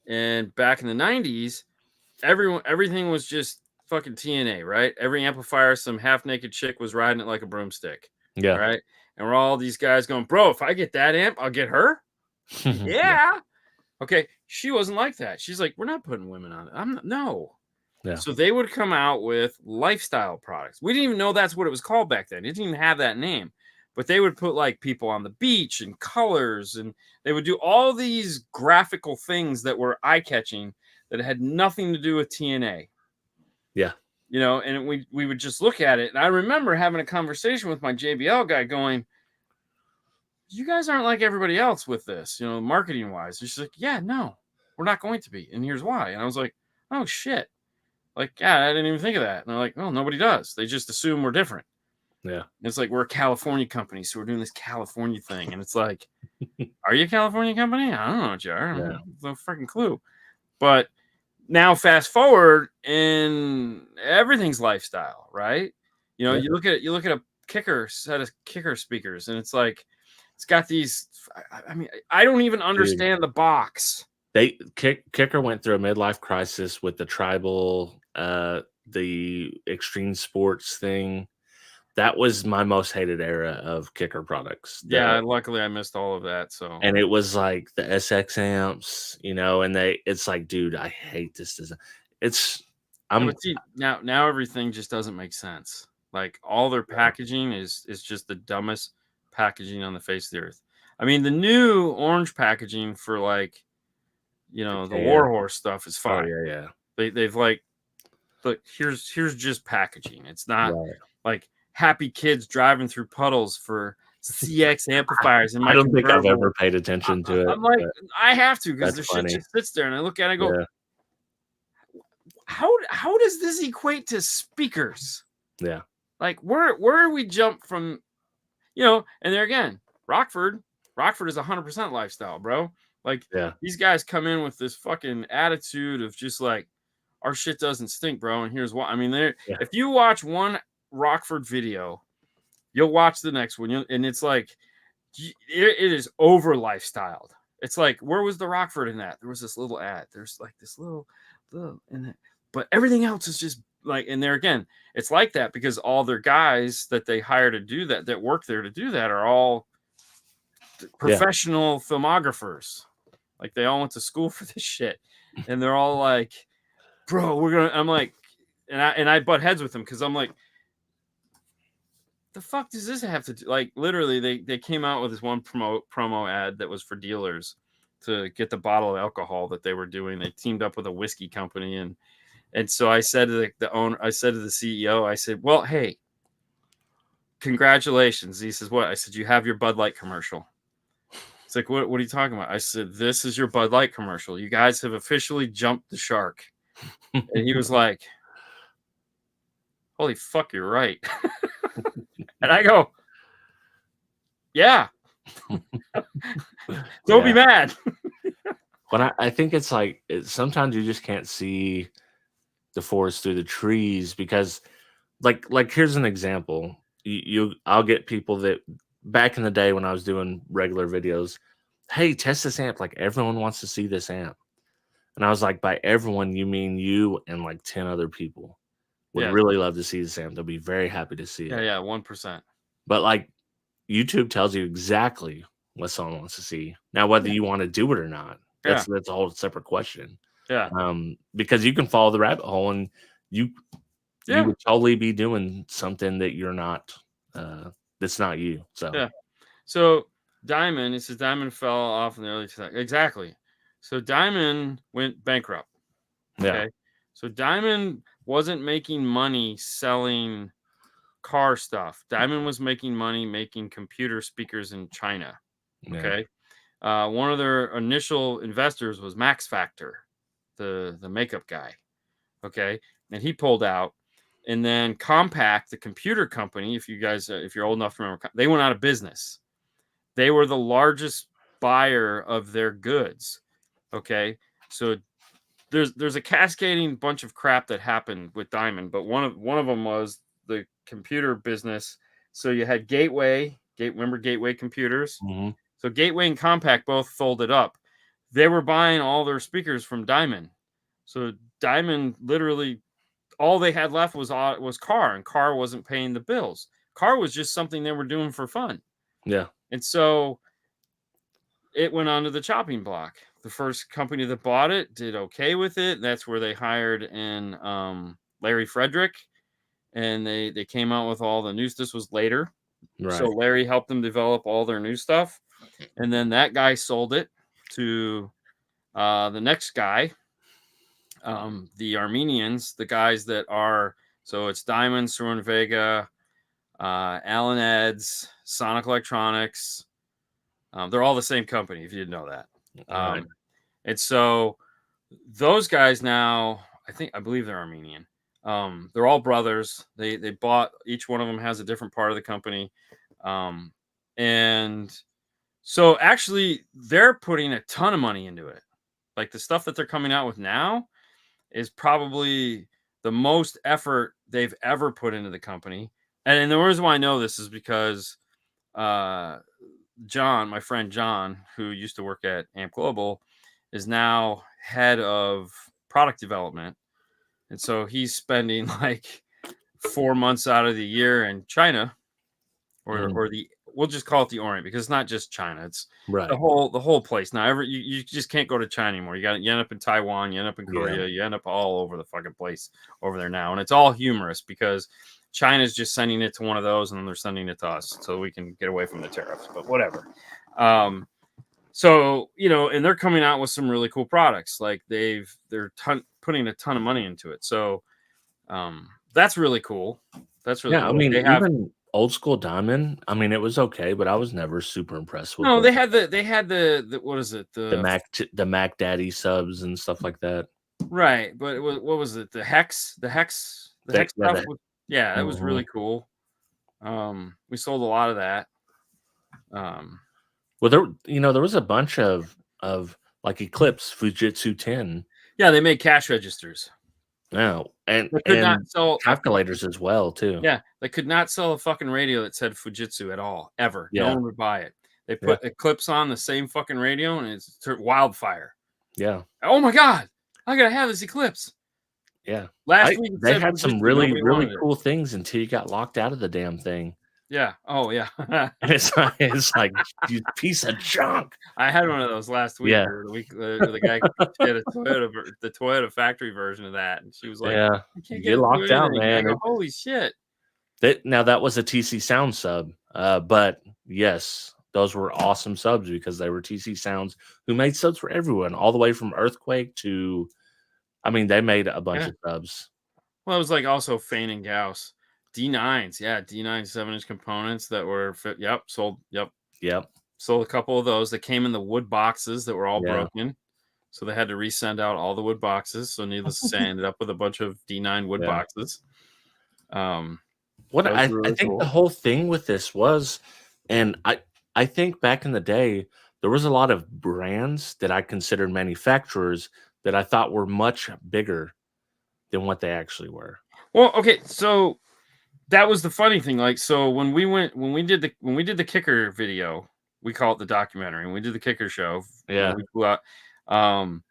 and back in the 90s, everything was just fucking TNA, right? Every amplifier, some half naked chick was riding it like a broomstick, Yeah. right? And we're all these guys going, bro, if I get that amp, I'll get her. Yeah. Yeah. Okay. She wasn't like that. She's like, we're not putting women on it. I'm not, no. Yeah. So they would come out with lifestyle products. We didn't even know that's what it was called back then. It didn't even have that name. But they would put like people on the beach and colors, and they would do all these graphical things that were eye-catching that had nothing to do with TNA. Yeah. You know, and we would just look at it. And I remember having a conversation with my JBL guy going, you guys aren't like everybody else with this, you know, marketing wise. She's like, yeah, no, we're not going to be. And here's why. And I was like, oh shit. Like, yeah, I didn't even think of that. And they're like, well, nobody does. They just assume we're different. Yeah. And it's like, we're a California company, so we're doing this California thing. And it's like, are you a California company? I don't know what you are. Yeah. No freaking clue. But now fast forward and everything's lifestyle, right? You know, Yeah. you look at a kicker set of kicker speakers, and it's like, it's got these. I mean, I don't even understand the box. Kicker went through a midlife crisis with the tribal, the extreme sports thing. That was my most hated era of Kicker products. Yeah, luckily I missed all of that. So, And it was like the SX amps, you know, and it's like, dude, I hate this design. but see, now everything just doesn't make sense. Like all their packaging is just the dumbest packaging on the face of the earth. I mean, the new orange packaging for like, you know, the Warhorse stuff is fine. Oh yeah. They've like, look, here's just packaging. It's not Right. like happy kids driving through puddles for CX amplifiers. I don't think I've ever paid attention to it. I'm like, I have to, because the funny. shit just sits there, and I look at it, I go, how does this equate to speakers? Yeah. Like where we jump from, you know, and there again, Rockford is 100% lifestyle, bro. Like these guys come in with this fucking attitude of just like, our shit doesn't stink, bro. And here's why. I mean, if you watch one Rockford video, you'll watch the next one, and it's like, it is over lifestyled. It's like, where was the Rockford in that? There was this little ad. There's like this little in it, but everything else is just like, and there again, it's like that because all their guys that they hire to do that work there to do that, are all professional filmographers. Like they all went to school for this shit, and they're all like, bro, I'm like, and I butt heads with them because I'm like, the fuck does this have to do? Like literally, they came out with this one promo ad that was for dealers to get the bottle of alcohol that they were doing. They teamed up with a whiskey company, and so I said to the owner, I said to the CEO, I said, well, hey, congratulations. He says, what? I said, you have your Bud Light commercial. It's like, what are you talking about? I said, this is your Bud Light commercial. You guys have officially jumped the shark. And he was like, holy fuck, you're right. And I go, yeah. Don't be mad. But I think it's like, sometimes you just can't see the forest through the trees because like here's an example. I'll get people that back in the day when I was doing regular videos, hey, test this amp. Like everyone wants to see this amp. And I was like, by everyone, you mean you and like 10 other people would really love to see this amp. They'll be very happy to see it. Yeah, 1%. But like YouTube tells you exactly what someone wants to see. Now, whether you want to do it or not, that's a whole separate question. Yeah. Because you can follow the rabbit hole and you would totally be doing something that you're not, that's not you. So, So Diamond, it says Diamond fell off in the early 2000s. Exactly. So Diamond went bankrupt. Okay. So Diamond wasn't making money selling car stuff. Diamond was making money making computer speakers in China. Okay. One of their initial investors was Max Factor, the makeup guy. Okay. And he pulled out. And then Compaq, the computer company, if you guys, if you're old enough to remember, they went out of business. They were the largest buyer of their goods. Okay. So there's a cascading bunch of crap that happened with Diamond, but one of them was the computer business. So you had remember Gateway computers? Mm-hmm. So Gateway and Compaq both folded up. They were buying all their speakers from Diamond. So Diamond literally all they had left was Car, and Car wasn't paying the bills. Car was just something they were doing for fun. Yeah. And so it went onto the chopping block. The first company that bought it did okay with it. That's where they hired in Larry Frederick, and they came out with all the news. This was later. Right. So Larry helped them develop all their new stuff. And then that guy sold it to the next guy, the Armenians, the guys that are, so it's Diamond, Cerwin Vega, Allen Eds, Sonic Electronics. They're all the same company, if you didn't know that. Right. And so those guys now, I believe they're Armenian. They're all brothers. They bought, each one of them has a different part of the company. And so actually they're putting a ton of money into it. Like the stuff that they're coming out with now is probably the most effort they've ever put into the company. And the reason why I know this is because John, my friend John, who used to work at Amp Global, is now head of product development. And so he's spending like 4 months out of the year in China, or we'll just call it the Orient, because it's not just China. It's Right. the whole place. Now, you just can't go to China anymore. You end up in Taiwan, you end up in Korea, you end up all over the fucking place over there now. And it's all humorous because China's just sending it to one of those, and then they're sending it to us so we can get away from the tariffs, but whatever. So, and they're coming out with some really cool products. Like they're putting a ton of money into it. So that's really cool. That's really cool. I mean, even old school Diamond, I mean, it was okay, but I was never super impressed with No, it. they had the what is it? The Mac Daddy subs and stuff like that. Right, but what was it? The hex stuff. That was really cool. We sold a lot of that. Well, there was a bunch of like Eclipse, Fujitsu 10. Yeah, they made cash registers. No, and they could not sell calculators as well too. Yeah, they could not sell a fucking radio that said Fujitsu at all, ever. Yeah. No one would buy it. They put Eclipse on the same fucking radio, and it's wildfire. Yeah. Oh my god, I gotta have this Eclipse. Yeah. Last week they had some really cool things until you got locked out of the damn thing. Yeah. Oh yeah. it's like you piece of junk. I had one of those last week. Yeah. The guy had the Toyota factory version of that, and she was like, "Yeah, you get locked out, man." I go, holy shit! Now that was a TC Sound sub, but yes, those were awesome subs because they were TC Sounds who made subs for everyone, all the way from Earthquake to, I mean, they made a bunch of subs. Well, it was like also Fane and Gauss. D9s, D9 7-inch components that were sold. Sold a couple of those. That came in the wood boxes that were all broken, so they had to resend out all the wood boxes. So needless to say, I ended up with a bunch of D9 wood boxes. What I think cool. The whole thing with this was, and I think back in the day there was a lot of brands that I considered manufacturers that I thought were much bigger than what they actually were. Well, okay, so that was the funny thing. Like, so when we did the Kicker video, we call it the documentary, and we did the Kicker show. Yeah, we flew out. And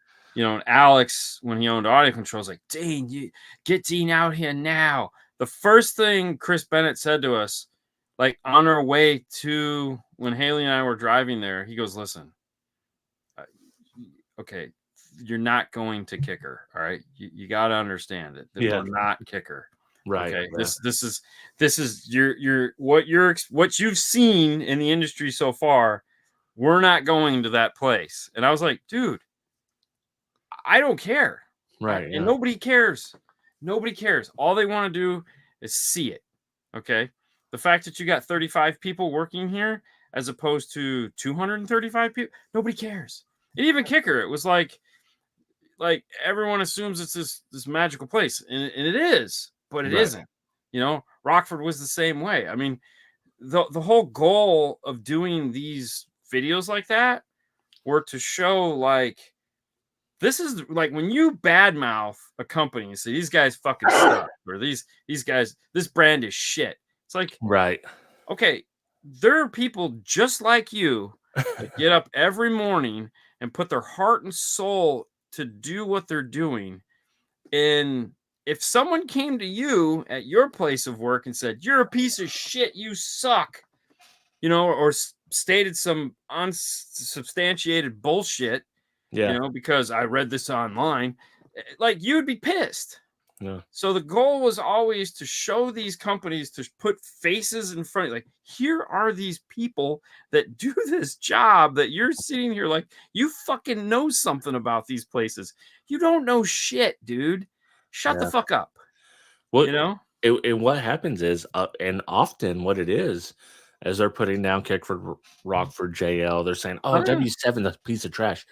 Alex, when he owned Audio Controls, like, Dean, you get Dean out here now. The first thing Chris Bennett said to us, like on our way to when Haley and I were driving there, he goes, "Listen, okay, you're not going to Kicker, all right? You got to understand it. We're not Kicker." Right. Okay. Yeah. This is your what you've seen in the industry so far. We're not going to that place. And I was like, dude, I don't care. Right. And nobody cares. Nobody cares. All they want to do is see it. Okay. The fact that you got 35 people working here as opposed to 235 people, nobody cares. And even Kicker, it was like everyone assumes it's this magical place, and it is. But it isn't. Rockford was the same way. I mean, the whole goal of doing these videos like that were to show like This is like when you badmouth a company and say these guys fucking suck, or these guys, this brand is shit. It's like, Right. okay, there are people just like you that get up every morning and put their heart and soul to do what they're doing. And if someone came to you at your place of work and said, "You're a piece of shit, you suck," or stated some unsubstantiated bullshit, Yeah. because I read this online, like you'd be pissed. Yeah. So the goal was always to show these companies, to put faces in front. Like, here are these people that do this job that you're sitting here like you fucking know something about these places. You don't know shit, dude. Shut the Yeah. fuck up. What You know? and what happens is, and often what it is they're putting down Rock for JL. They're saying, "Oh, Oh yeah. W7 is a piece of trash."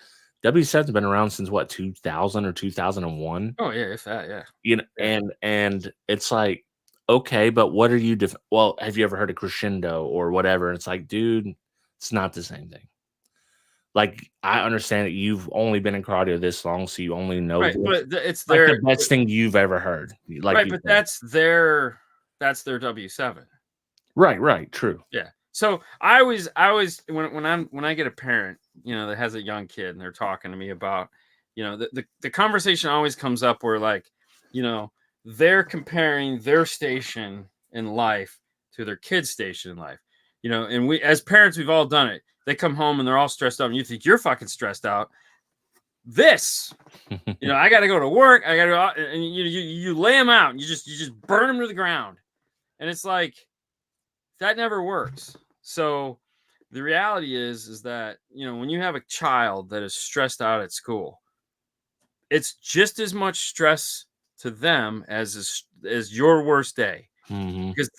W7's been around since what, 2000 or 2001? Oh yeah. If that, yeah. Yeah. And it's like, okay, but what are you well, have you ever heard of Crescendo or whatever? And it's like, dude, it's not the same thing. Like, I understand that you've only been in car audio this long, so you only know Right, this. but it's Like the their best thing you've ever heard, like right, you but said. that's their W7. Right, right, true. Yeah. So I always when I get a parent, that has a young kid and they're talking to me about, the conversation always comes up where like, they're comparing their station in life to their kid's station in life. And we as parents, we've all done it. They come home and they're all stressed out and you think you're fucking stressed out. This, I got to go to work. I got to go out, and you lay them out and you just burn them to the ground. And it's like, that never works. So the reality is that, when you have a child that is stressed out at school, it's just as much stress to them as your worst day, Mhm. because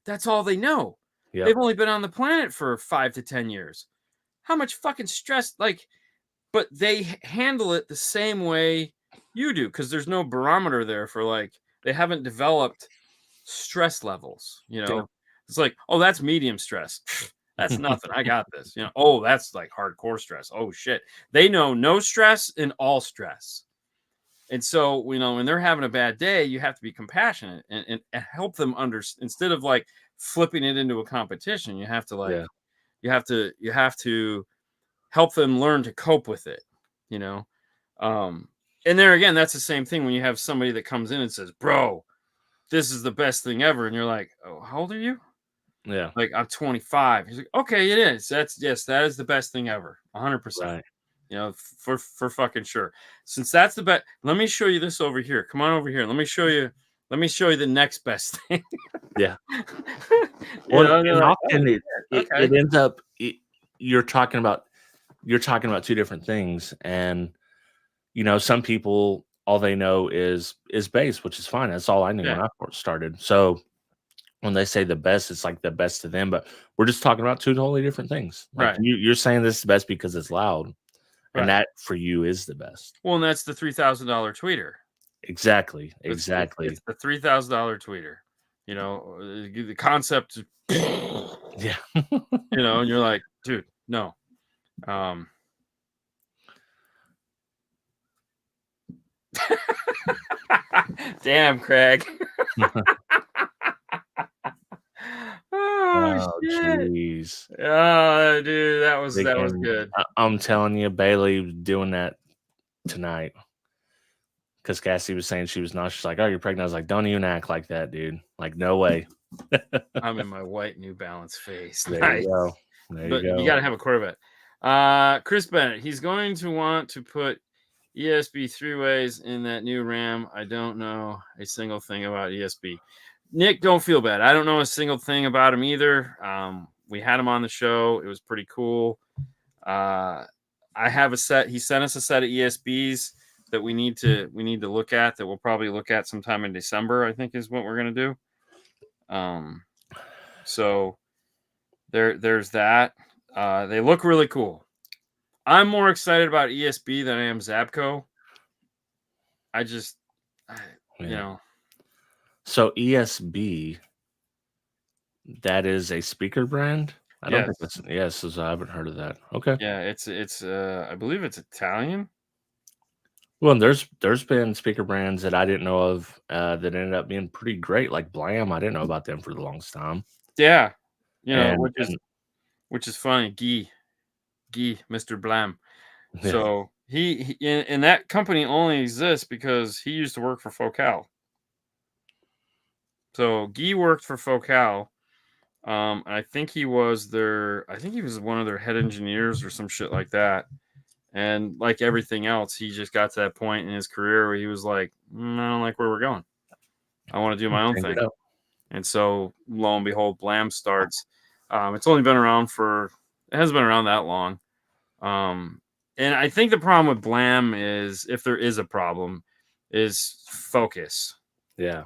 that's all they know. They've Yep. only been on the planet for 5 to 10 years. How much fucking stress, like, but they handle it the same way you do, because there's no barometer there for, like, they haven't developed stress levels. Yep. It's like, oh, that's medium stress. That's nothing. I got this. Oh, that's like hardcore stress. Oh shit. They know no stress and all stress. And so, when they're having a bad day, you have to be compassionate and help them instead of like flipping it into a competition. You have to like, Yeah. you have to help them learn to cope with it, you know? And there again, that's the same thing when you have somebody that comes in and says, "Bro, this is the best thing ever." And you're like, "Oh, how old are you?" Yeah. Like, "I'm 25." He's like, "Okay, it is. Yes, that is the best thing ever. 100%. Right. For fucking sure. Since that's the best, let me show you this over here. Come on over here. Let me show you the next best thing." Yeah. You Well, know, and you're and like, "Oh, often okay." it ends up you're talking about two different things, and some people all they know is bass, which is fine. That's all I knew Yeah, when I first started. So when they say the best, it's like the best to them, but we're just talking about two totally different things. Like right, you're saying this is the best because it's loud, and right. that for you is the best. Well, and that's the $3,000 tweeter. Exactly. It's Exactly. the $3,000 tweeter. The concept, Yeah. and you're like, "Dude, no." Um, Damn, Craig. Oh Oh, shit. jeez. Oh, dude, that was good. I'm telling you, Bailey was doing that tonight because Cassie was saying she was not. She's like, "Oh, you're pregnant." I was like, "Don't even act like that, dude. Like, no way." I'm in my white New Balance face. There you Nice. go. There you But you go. got to have a Corvette. Chris Bennett, he's going to want to put ESB three ways in that new Ram. I don't know a single thing about ESB. Nick, don't feel bad. I don't know a single thing about him either. We had him on the show. It was pretty cool. I have a set. He sent us a set of ESBs that we need to look at, that we'll probably look at sometime in December, I think is what we're going to do. So there's that. They look really cool. I'm more excited about ESB than I am Zabco. I just, you Yeah. know, So ESB, that is a speaker brand. I don't think yes, that's I haven't heard of that. Okay. yeah, it's I believe it's Italian. Well, and there's been speaker brands that I didn't know of that ended up being pretty great, like Blam. I didn't know about them for the longest time. Yeah, And which is funny. Guy, Mr. Blam. yeah, So and that company only exists because he used to work for Focal. So Guy worked for Focal. I think he was one of their head engineers or some shit like that. And like everything else, he just got to that point in his career where he was like, I don't like where we're going. I want to do my own change it thing. up. And so lo and behold, Blam starts. It's only been around it hasn't been around that long. And I think the problem with Blam is, if there is a problem, is focus. Yeah.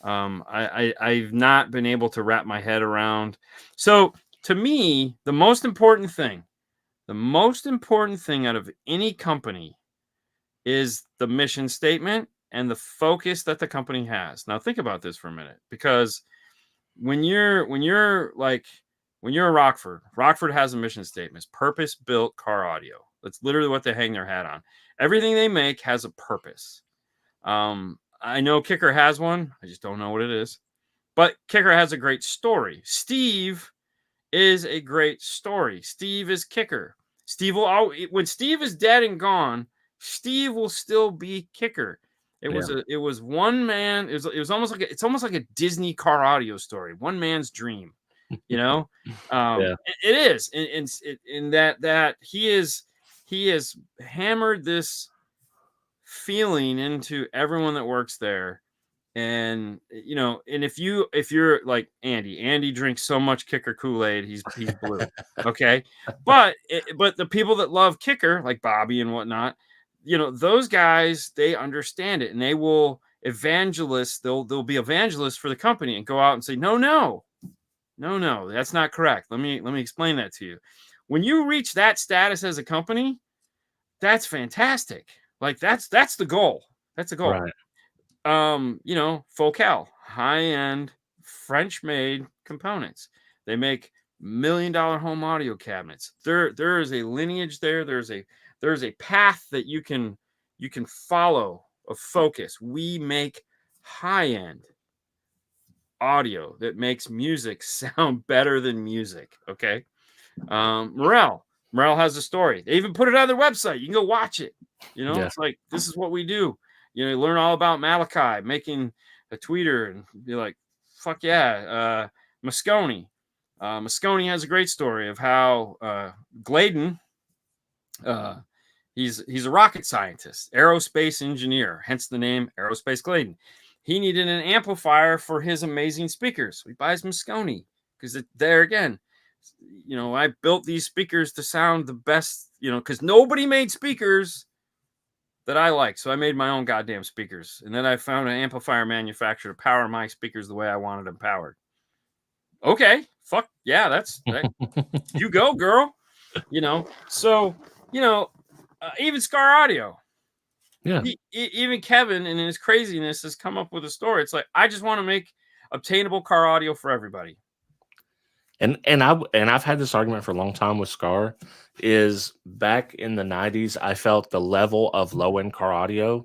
I've not been able to wrap my head around. So to me, the most important thing out of any company is the mission statement and the focus that the company has. Now think about this for a minute, because when you're a Rockford has a mission statement. It's purpose-built car audio. That's literally what they hang their hat on. Everything they make has a purpose. I know Kicker has one. I just don't know what it is. But Kicker has a great story. Steve is a great story. Steve is Kicker. When Steve is dead and gone, Steve will still be Kicker. It was one man. It was almost like it's almost like a Disney car audio story. One man's dream, you know. Yeah. It is in that he has hammered this feeling into everyone that works there. And and if you're like Andy drinks so much Kicker Kool-Aid, he's blue. Okay. But the people that love Kicker, like Bobby and whatnot, those guys, they understand it, and they will they'll be evangelists for the company and go out and say, no, that's not correct. Let me explain that to you. When you reach that status as a company, that's fantastic. Like that's the goal. That's the goal. Right. Focal, high-end French-made components. They make $1 million home audio cabinets. There is a lineage there. There's a path that you can follow of focus. We make high-end audio that makes music sound better than music. Okay. Morel has a story. They even put it on their website. You can go watch it. Yeah. It's like, this is what we do. You learn all about Malachi making a tweeter and be like, fuck yeah. Moscone has a great story of how Gladen, he's a rocket scientist, aerospace engineer, hence the name Aerospace Gladen. He needed an amplifier for his amazing speakers. So he buys Moscone because there again, I built these speakers to sound the best, because nobody made speakers that I like. So I made my own goddamn speakers. And then I found an amplifier manufacturer to power my speakers the way I wanted them powered. Okay. Fuck yeah. That. You go, girl. So, even Scar Audio. Yeah. Even Kevin in his craziness has come up with a story. It's like, I just want to make obtainable car audio for everybody. And I've had this argument for a long time with Scar. Is back in the 90s, I felt the level of low end car audio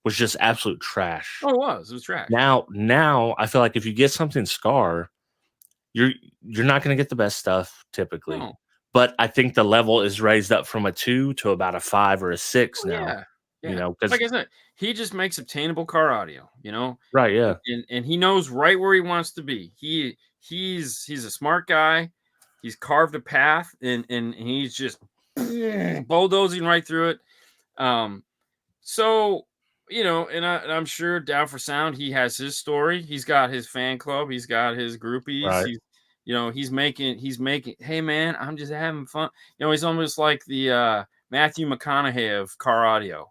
was just absolute trash. Oh, it was trash. Now I feel like if you get something Scar, you're not going to get the best stuff typically. No. But I think the level is raised up from a 2 to about a 5 or a 6 now. Yeah. Because like I said, he just makes obtainable car audio. Right? Yeah. And he knows right where he wants to be. He's a smart guy. He's carved a path, and he's just bulldozing right through it. So and I'm sure Down for Sound, he has his story. He's got his fan club. He's got his groupies. Right. He's making. Hey man, I'm just having fun. He's almost like the Matthew McConaughey of car audio.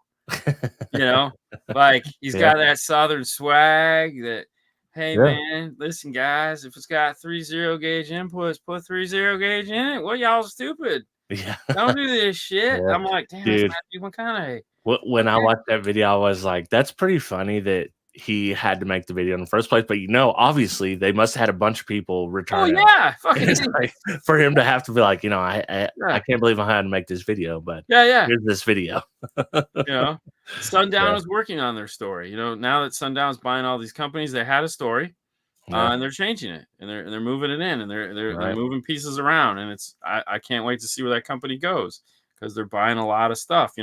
Like he's got that Southern swag that. Hey man, listen guys, if it's got 3 0-gauge inputs, put 3 0-gauge in it. What, y'all stupid? Yeah. Don't do this shit. Yeah. I'm like, damn, Dude, it's Matthew McConaughey. when I watched that video, I was like, that's pretty funny that he had to make the video in the first place. But obviously they must have had a bunch of people return. Oh yeah, fucking like, for him to have to be like, I can't believe I had to make this video, but here's this video. Sundown is working on their story. Now that Sundown's buying all these companies, they had a story, and they're changing it, and they're moving it in, and they're moving pieces around, and I can't wait to see where that company goes because they're buying a lot of stuff.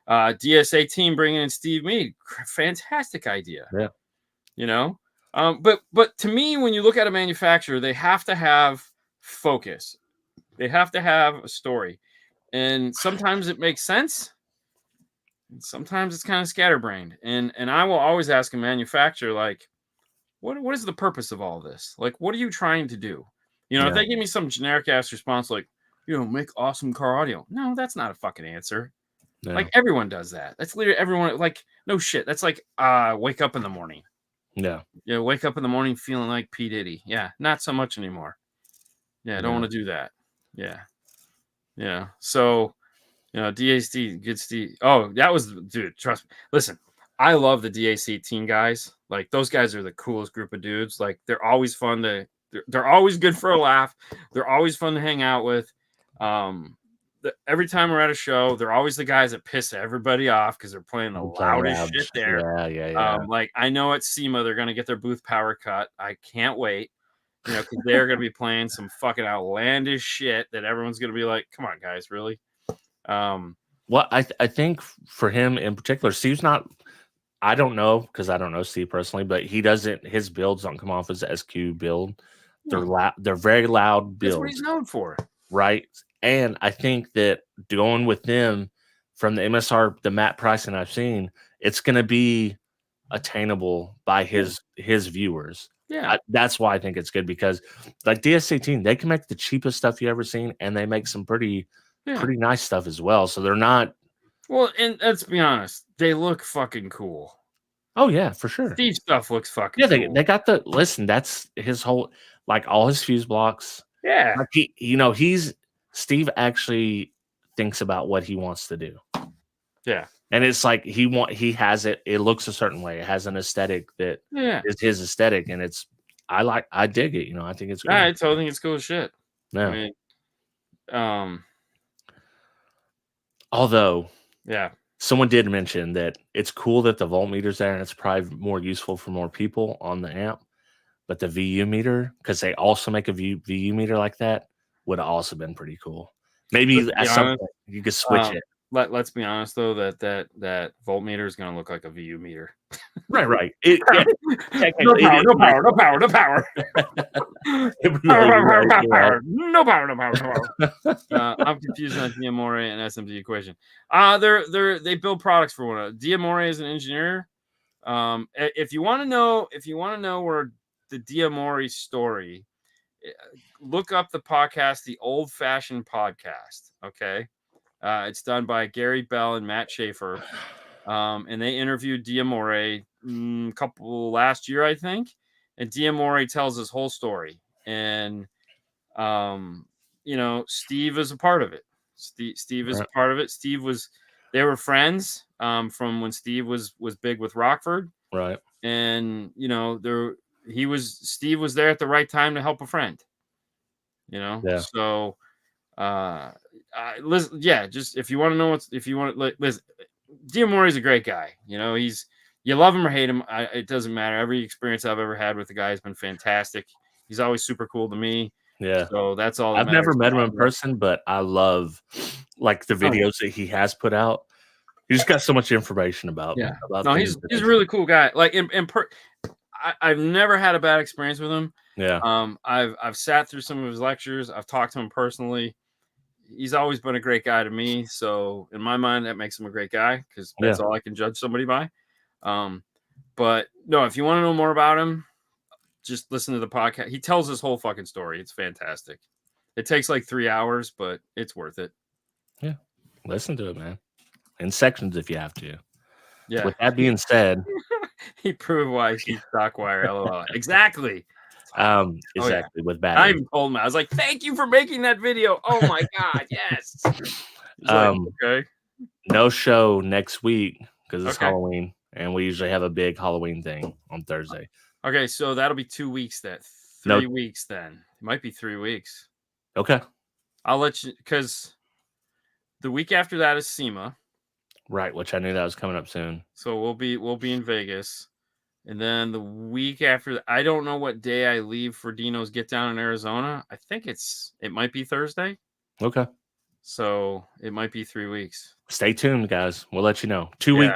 DSA team bringing in Steve Mead, fantastic idea. But to me, when you look at a manufacturer, they have to have focus. They have to have a story, and sometimes it makes sense. And sometimes it's kind of scatterbrained. And I will always ask a manufacturer, like, what is the purpose of all this? Like, what are you trying to do? If they give me some generic ass response like, make awesome car audio. No, that's not a fucking answer. No. Like everyone does that. That's literally everyone. Like, no shit. That's like wake up in the morning. Wake up in the morning feeling like P. Diddy. Yeah, not so much anymore. I don't want to do that. So, DAC, good Steve. Oh, that was, dude, trust me. Listen, I love the DAC team guys. Like, those guys are the coolest group of dudes. Like, they're always fun they're always good for a laugh. They're always fun to hang out with. Every time we're at a show, they're always the guys that piss everybody off because they're playing the loudest shit there. Like, I know at SEMA they're going to get their booth power cut. I can't wait. Because they're going to be playing some fucking outlandish shit that everyone's going to be like, come on, guys, really? Well, I think for him in particular, Steve's not, I don't know, because I don't know Steve personally, but his builds don't come off as SQ build. They're very loud builds. That's what he's known for. Right? And I think that going with them from the MSR, the MAT pricing I've seen, it's going to be attainable by his viewers. That's why I think it's good, because like DSC team, they can make the cheapest stuff you ever seen, and they make some pretty nice stuff as well. So they're not. Well, and let's be honest, they look fucking cool. Oh yeah, for sure. Steve stuff looks fucking cool. They got that's his whole, like, all his fuse blocks. Yeah. Like Steve actually thinks about what he wants to do. Yeah. And it's like he has it. It looks a certain way. It has an aesthetic that is his aesthetic, and I dig it. I think it's cool. I totally think it's cool as shit. Yeah. I mean, although someone did mention that it's cool that the voltmeter's there, and it's probably more useful for more people on the amp. But the VU meter, because they also make a VU meter like that, would have also been pretty cool. Maybe at some point you could switch it. Let's be honest though, that voltmeter is going to look like a VU meter. Right. No power. No power. I'm confused on Diamore and SMD equation. They build products for one another. Diamore is an engineer. If you want to know where the Diamore story, look up the podcast, The Old Fashioned Podcast. Okay. It's done by Gary Bell and Matt Schaefer. And they interviewed Diamore couple last year, I think. And Diamore tells his whole story. And, Steve is a part of it. Steve is a part of it. They were friends from when Steve was big with Rockford. Right. And, Steve was there at the right time to help a friend. So listen, just if you want to know listen, Diamore is a great guy. You love him or hate him, it doesn't matter. Every experience I've ever had with the guy has been fantastic. He's always super cool to me. Yeah. So that's all. I've never met him in person, but I love like the videos that he has put out. He's got so much information about. Yeah. He's a really cool guy. Like I've never had a bad experience with him. Yeah. I've sat through some of his lectures. I've talked to him personally. He's always been a great guy to me. So in my mind, that makes him a great guy, because that's all I can judge somebody by. But no, if you want to know more about him, just listen to the podcast. He tells his whole fucking story. It's fantastic. It takes like 3 hours, but it's worth it. Yeah. Listen to it, man. In sections if you have to. Yeah. With that being said, he proved why he's stock wire. LOL. Exactly. With battery. I even told him, I was like, thank you for making that video. Oh my God. Yes. Okay. No show next week because it's Halloween. and we usually have a big Halloween thing on Thursday. Okay, so that'll be 2 weeks then. 3 weeks then. It might be 3 weeks. Okay. I'll let you, because the week after that is SEMA. Right, which I knew that was coming up soon. So we'll be in Vegas. And then the week after, I don't know what day I leave for Dino's Get Down in Arizona. I think it might be Thursday. Okay. So it might be 3 weeks. Stay tuned, guys. We'll let you know. 2 weeks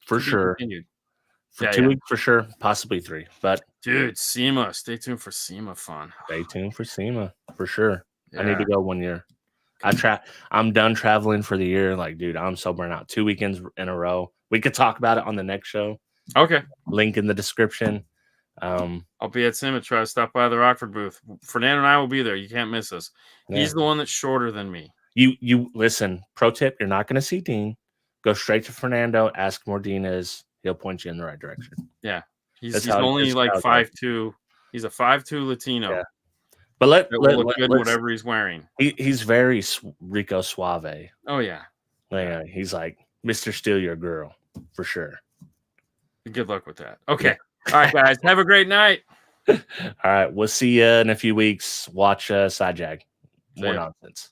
for sure. For 2 weeks for sure, possibly 3. But dude, SEMA. Stay tuned for SEMA fun. Stay tuned for SEMA for sure. Yeah. I need to go 1 year. I'm done traveling for the year. Like, dude, I'm so burnt out. 2 weekends in a row. We could talk about it on the next show. Okay. Link in the description. I'll be at SEMA. Try to stop by the Rockford booth. Fernando and I will be there. You can't miss us. Yeah. He's the one that's shorter than me. You listen. Pro tip: you're not going to see Dean. Go straight to Fernando. Ask where Dean is. He'll point you in the right direction. Yeah, he's only like 5'2". He's a 5'2" Latino. Yeah. But let look good whatever he's wearing. He's very Rico Suave. Oh yeah. Yeah. He's like Mr. Steal Your Girl for sure. Good luck with that. Okay. All right, guys. Have a great night. All right. We'll see you in a few weeks. Watch Side Jag. More nonsense.